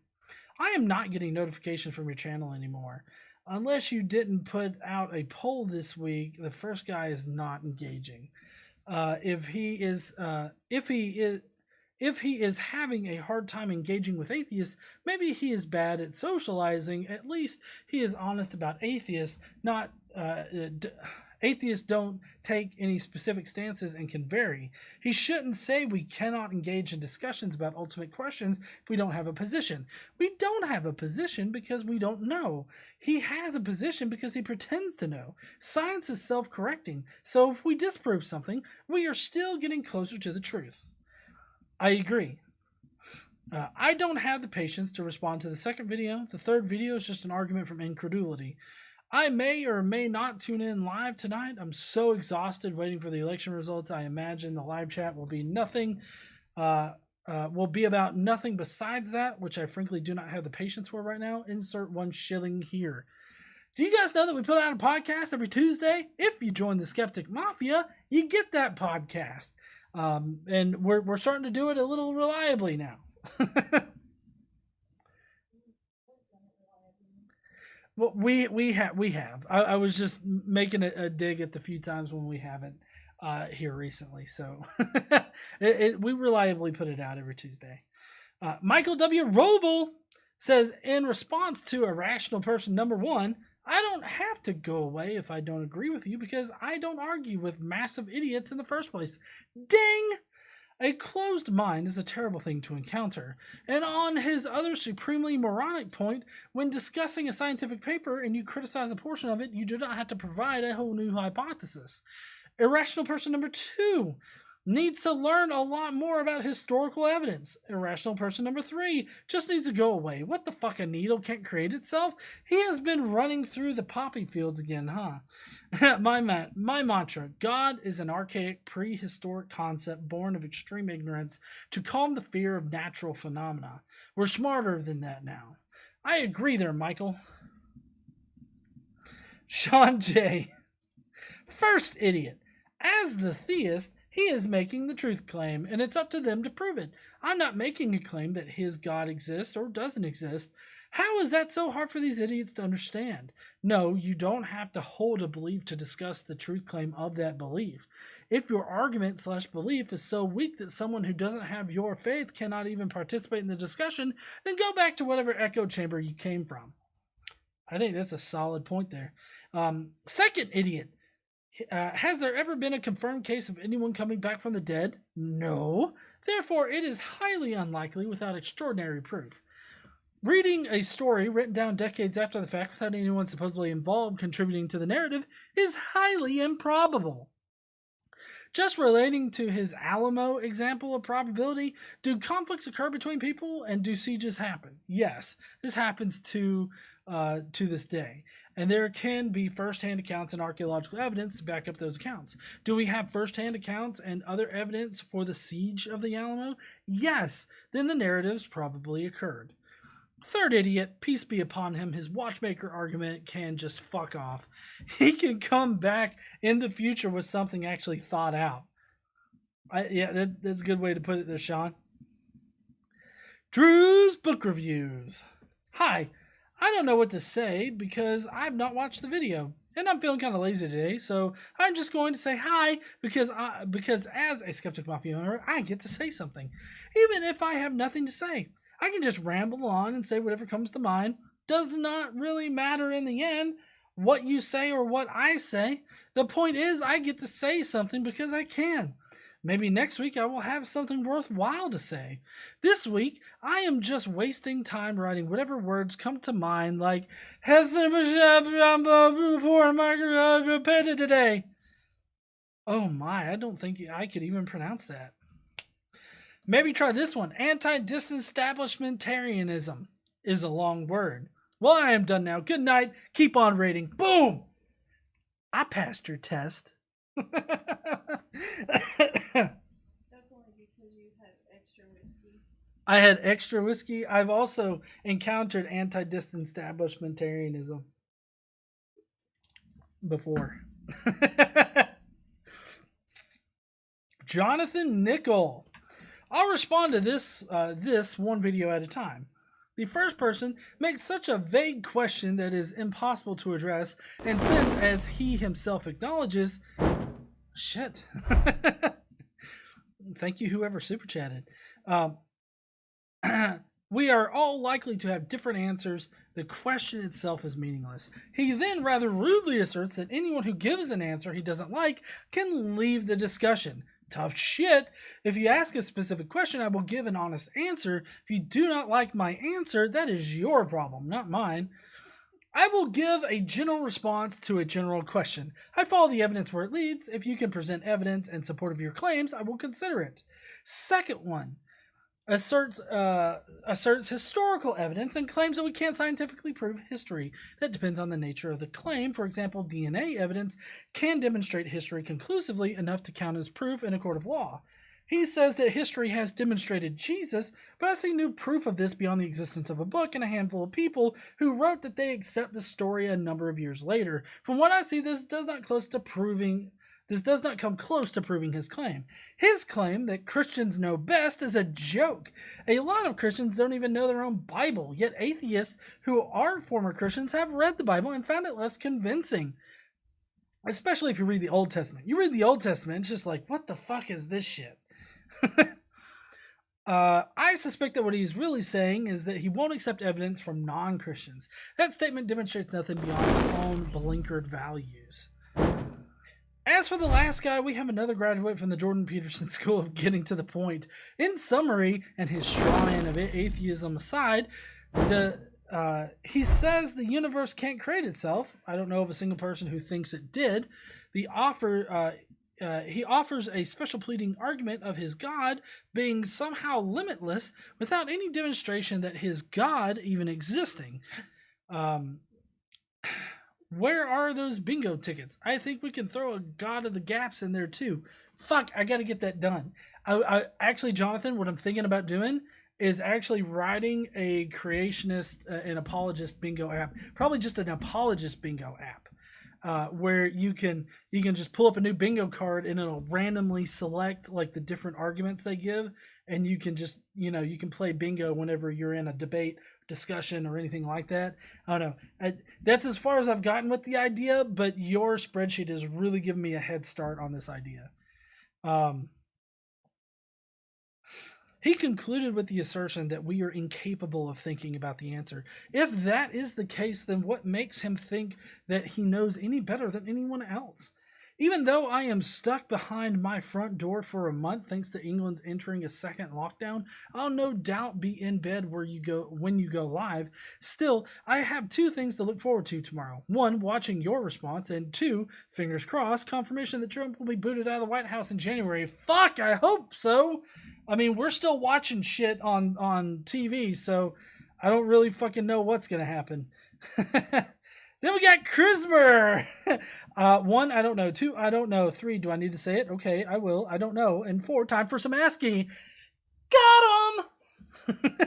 I am not getting notifications from your channel anymore. Unless you didn't put out a poll this week, the first guy is not engaging. If he is having a hard time engaging with atheists, maybe he is bad at socializing. At least he is honest about atheists. Atheists don't take any specific stances and can vary. He shouldn't say we cannot engage in discussions about ultimate questions if we don't have a position. We don't have a position because we don't know. He has a position because he pretends to know. Science is self-correcting, so if we disprove something, we are still getting closer to the truth. I agree. I don't have the patience to respond to the second video. The third video is just an argument from incredulity. I may or may not tune in live tonight. I'm so exhausted waiting for the election results. I imagine the live chat will be about nothing besides that, which I frankly do not have the patience for right now. Insert 1 shilling here. Do you guys know that we put out a podcast every Tuesday? If you join the Skeptic Mafia, you get that podcast. And we're starting to do it a little reliably now. Well, we have. I was just making a dig at the few times when we haven't here recently. So we reliably put it out every Tuesday. Michael W. Roble says, in response to Irrational Person number 1, I don't have to go away if I don't agree with you because I don't argue with massive idiots in the first place. Ding! A closed mind is a terrible thing to encounter. And on his other supremely moronic point, when discussing a scientific paper and you criticize a portion of it, you do not have to provide a whole new hypothesis. Irrational person number 2 needs to learn a lot more about historical evidence. Irrational person number 3 just needs to go away. What the fuck, a needle can't create itself? He has been running through the poppy fields again, huh? My mantra, God is an archaic prehistoric concept born of extreme ignorance to calm the fear of natural phenomena. We're smarter than that now. I agree there, Michael. Sean J. First idiot. As the theist, he is making the truth claim, and it's up to them to prove it. I'm not making a claim that his God exists or doesn't exist. How is that so hard for these idiots to understand? No, you don't have to hold a belief to discuss the truth claim of that belief. If your argument/belief is so weak that someone who doesn't have your faith cannot even participate in the discussion, then go back to whatever echo chamber you came from. I think that's a solid point there. Second idiot. Has there ever been a confirmed case of anyone coming back from the dead? No. Therefore, it is highly unlikely without extraordinary proof. Reading a story written down decades after the fact without anyone supposedly involved contributing to the narrative is highly improbable. Just relating to his Alamo example of probability, do conflicts occur between people and do sieges happen? Yes, this happens to this day. And there can be first-hand accounts and archaeological evidence to back up those accounts. Do we have first-hand accounts and other evidence for the siege of the Alamo? Yes, then the narratives probably occurred. Third idiot, peace be upon him, his watchmaker argument can just fuck off. He can come back in the future with something actually thought out. That's a good way to put it there, Sean. Drew's Book Reviews. Hi, I don't know what to say because I've not watched the video. And I'm feeling kind of lazy today, so I'm just going to say hi because as a Skeptic Mafia owner, I get to say something. Even if I have nothing to say. I can just ramble on and say whatever comes to mind. Does not really matter in the end what you say or what I say. The point is I get to say something because I can. Maybe next week I will have something worthwhile to say. This week, I am just wasting time writing whatever words come to mind, like before my today. Oh my, I don't think I could even pronounce that. Maybe try this one. Anti-disestablishmentarianism is a long word. Well, I am done now. Good night. Keep on rating. Boom! I passed your test. That's only because you had extra whiskey. I had extra whiskey. I've also encountered anti-disestablishmentarianism before. Jonathan Nickel. I'll respond to this one video at a time. The first person makes such a vague question that is impossible to address, and since, as he himself acknowledges, shit. Thank you, whoever super chatted. We are all likely to have different answers. The question itself is meaningless. He then rather rudely asserts that anyone who gives an answer he doesn't like can leave the discussion. Tough shit. If you ask a specific question, I will give an honest answer. If you do not like my answer, that is your problem, not mine. I will give a general response to a general question. I follow the evidence where it leads. If you can present evidence in support of your claims, I will consider it. Second one asserts historical evidence and claims that we can't scientifically prove history. That depends on the nature of the claim. For example, DNA evidence can demonstrate history conclusively enough to count as proof in a court of law. He says that history has demonstrated Jesus, but I see no proof of this beyond the existence of a book and a handful of people who wrote that they accept the story a number of years later. From what I see, this does not come close to proving his claim. His claim that Christians know best is a joke. A lot of Christians don't even know their own Bible, yet atheists who are former Christians have read the Bible and found it less convincing. Especially if you read the Old Testament. You read the Old Testament, it's just like, what the fuck is this shit? I suspect that what he's really saying is that he won't accept evidence from non-Christians. That statement demonstrates nothing beyond his own blinkered values. As for the last guy, we have another graduate from the Jordan Peterson School of Getting to the Point. In summary, and his shrine of atheism aside, he says the universe can't create itself. I don't know of a single person who thinks it did. He offers a special pleading argument of his God being somehow limitless without any demonstration that his God even existing. Where are those bingo tickets? I think we can throw a God of the Gaps in there too. Fuck, I got to get that done. Actually, Jonathan, what I'm thinking about doing is actually writing a creationist and apologist bingo app. Probably just an apologist bingo app. Where you can just pull up a new bingo card and it'll randomly select like the different arguments they give, and you can just you can play bingo whenever you're in a debate, discussion, or anything like that. I don't know. That's as far as I've gotten with the idea, but your spreadsheet has really given me a head start on this idea. He concluded with the assertion that we are incapable of thinking about the answer. If that is the case, then what makes him think that he knows any better than anyone else? Even though I am stuck behind my front door for a month thanks to England's entering a second lockdown, I'll no doubt be in bed when you go live. Still, I have two things to look forward to tomorrow. One, watching your response, and two, fingers crossed, confirmation that Trump will be booted out of the White House in January. Fuck, I hope so! I mean, we're still watching shit on TV, so I don't really fucking know what's going to happen. Then we got Christmas. 1, I don't know. 2, I don't know. 3, do I need to say it? Okay, I will. I don't know. And 4, time for some asking. Got him!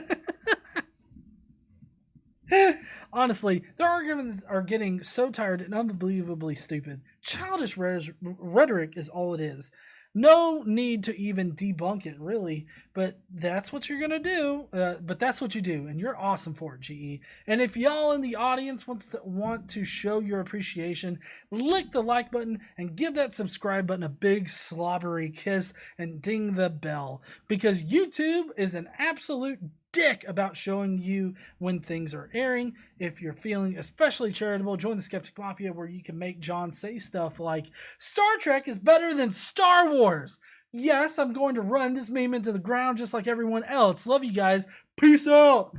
Honestly, their arguments are getting so tired and unbelievably stupid. Childish rhetoric is all it is. No need to even debunk it, really, but that's what you're going to do. But that's what you do, and you're awesome for it, GE. And if y'all in the audience want to show your appreciation, lick the like button and give that subscribe button a big slobbery kiss and ding the bell, because YouTube is an absolute dick about showing you when things are airing. If you're feeling especially charitable, join the Skeptic Mafia, where you can make John say stuff like, Star Trek is better than Star Wars. Yes, I'm going to run this meme into the ground just like everyone else. Love you guys. Peace out.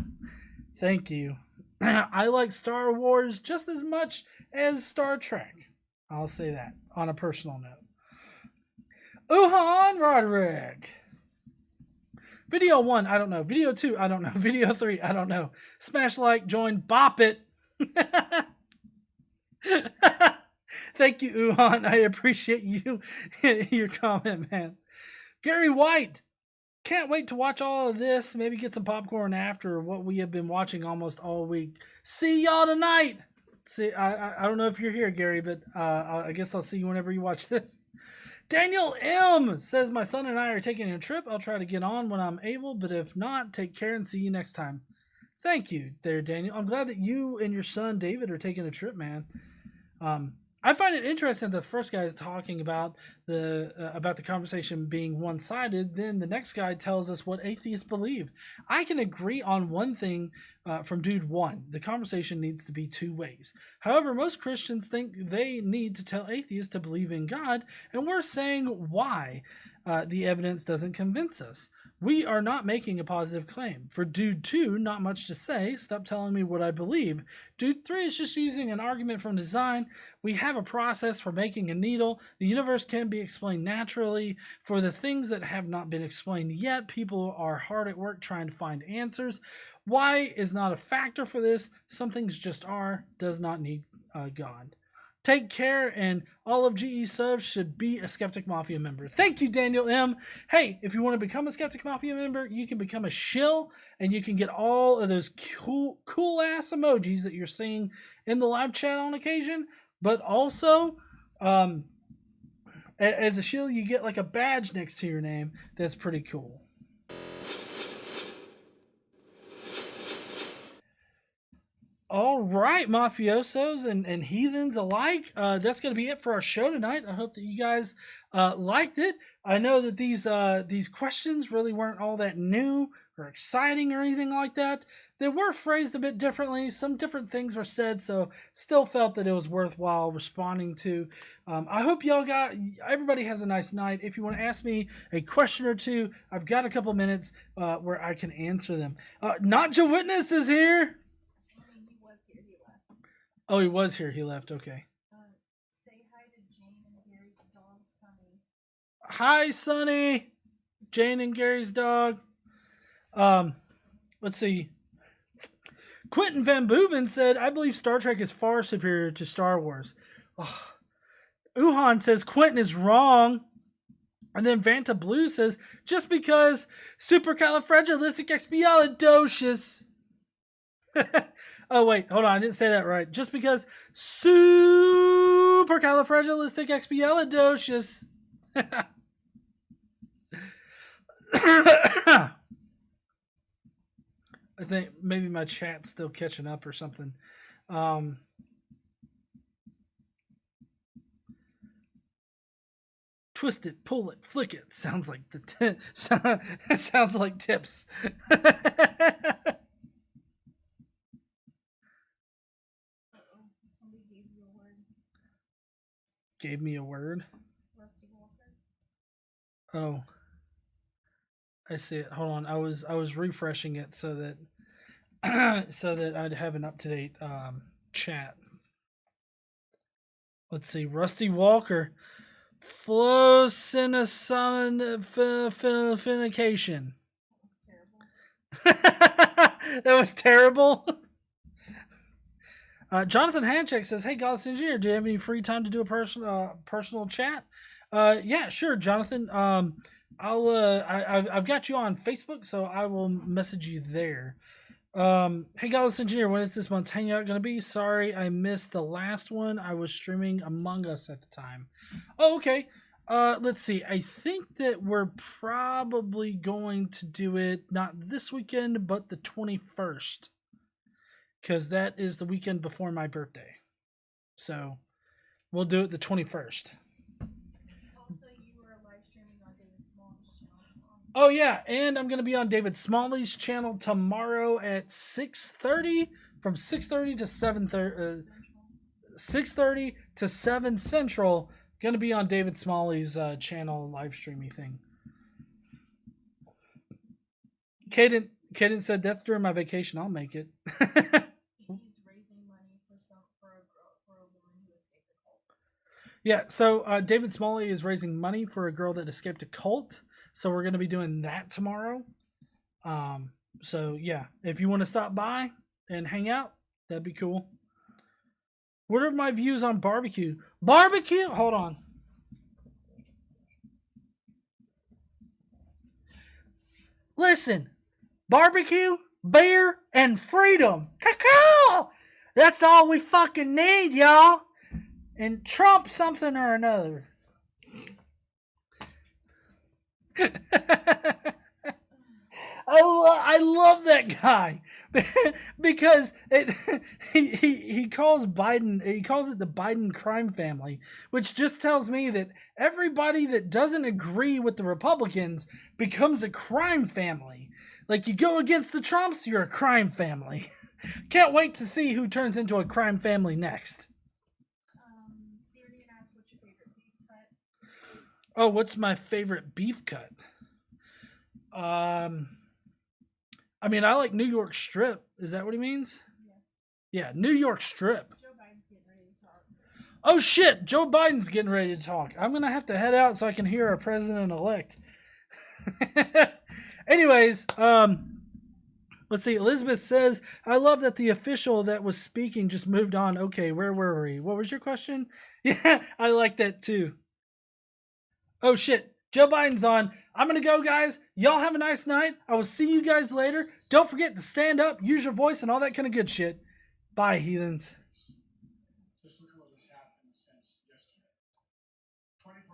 Thank you. I like Star Wars just as much as Star Trek. I'll say that on a personal note. Uhan Roderick. Video 1, I don't know. Video 2, I don't know. Video 3, I don't know. Smash like, join, bop it. Thank you, Uhan. I appreciate you, your comment, man. Gary White. Can't wait to watch all of this. Maybe get some popcorn after what we have been watching almost all week. See y'all tonight. See, I don't know if you're here, Gary, but I guess I'll see you whenever you watch this. Daniel M. says, my son and I are taking a trip. I'll try to get on when I'm able, but if not, take care and see you next time. Thank you there, Daniel. I'm glad that you and your son, David, are taking a trip, man. I find it interesting that the first guy is talking about the conversation being one-sided. Then the next guy tells us what atheists believe. I can agree on one thing from Dude 1. The conversation needs to be two ways. However, most Christians think they need to tell atheists to believe in God, and we're saying why the evidence doesn't convince us. We are not making a positive claim. For Dude 2, not much to say. Stop telling me what I believe. Dude 3 is just using an argument from design. We have a process for making a needle. The universe can be explained naturally. For the things that have not been explained yet, people are hard at work trying to find answers. Why is not a factor for this. Some things just are. Does not need God. Take care, and all of GE subs should be a Skeptic Mafia member. Thank you, Daniel M. Hey, if you want to become a Skeptic Mafia member, you can become a shill, and you can get all of those cool-ass emojis that you're seeing in the live chat on occasion. But also, as a shill, you get like a badge next to your name. That's pretty cool. All right, mafiosos and heathens alike. That's going to be it for our show tonight. I hope that you guys liked it. I know that these questions really weren't all that new or exciting or anything like that. They were phrased a bit differently. Some different things were said, so still felt that it was worthwhile responding to. I hope everybody has a nice night. If you want to ask me a question or two, I've got a couple minutes where I can answer them. Not Your Witness is here. He was here. He left. Oh, he was here. He left. Okay. Say hi to Jane and Gary's dog, Sunny. Hi, Sonny. Jane and Gary's dog. Let's see. Quentin Van Booven said, I believe Star Trek is far superior to Star Wars. Oh. Uhan says, Quentin is wrong. And then Vanta Blue says, just because supercalifragilisticexpialidocious. Oh, wait, hold on. I didn't say that right. Just because supercalifragilisticexpialidocious. I think maybe my chat's still catching up or something. Twist it, pull it, flick it. Sounds like sounds like tips. Somebody gave you a word. Gave me a word. Rusty Walker. Oh, I see it. Hold on. I was refreshing it so that so that I'd have an up to date chat. Let's see. Rusty Walker. Flowsinication. That was terrible. Jonathan Hanchek says, "Hey, Godless Engineer, do you have any free time to do a personal chat?" Yeah, sure, Jonathan. I've got you on Facebook, so I will message you there. Hey, Godless Engineer, when is this month's hangout going to be? Sorry, I missed the last one. I was streaming Among Us at the time. Oh, okay. Let's see. I think that we're probably going to do it not this weekend, but the 21st. Because that is the weekend before my birthday. So we'll do it the 21st. Also, you were live streaming on David Small's channel. Oh, yeah. And I'm going to be on David Smalley's channel tomorrow at 6:30, from 6:30 to 7:30. 6:30 to 7 Central. Going to be on David Smalley's channel live streaming thing. Caden said, that's during my vacation. I'll make it. He's raising money for a woman who escaped a cult. Yeah, so David Smalley is raising money for a girl that escaped a cult. So we're going to be doing that tomorrow. So yeah, if you want to stop by and hang out, that'd be cool. What are my views on barbecue? Barbecue? Hold on. Listen, barbecue, beer, and freedom. Caw-caw! That's all we fucking need, y'all. And Trump something or another. I love that guy because he calls Biden, he calls it the Biden crime family, which just tells me that everybody that doesn't agree with the Republicans becomes a crime family. Like, you go against the Trumps, you're a crime family. Can't wait to see who turns into a crime family next. Syrian asked, what's your favorite beef cut? Oh, what's my favorite beef cut? I mean, I like New York strip. Is that what he means? Yeah, New York strip. Joe Biden's getting ready to talk. Oh shit, Joe Biden's getting ready to talk. I'm gonna have to head out so I can hear our president-elect. Anyways, let's see. Elizabeth says, I love that the official that was speaking just moved on. Okay, where were we? What was your question? Yeah, I like that too. Oh shit. Joe Biden's on. I'm going to go, guys. Y'all have a nice night. I will see you guys later. Don't forget to stand up, use your voice, and all that kind of good shit. Bye, heathens.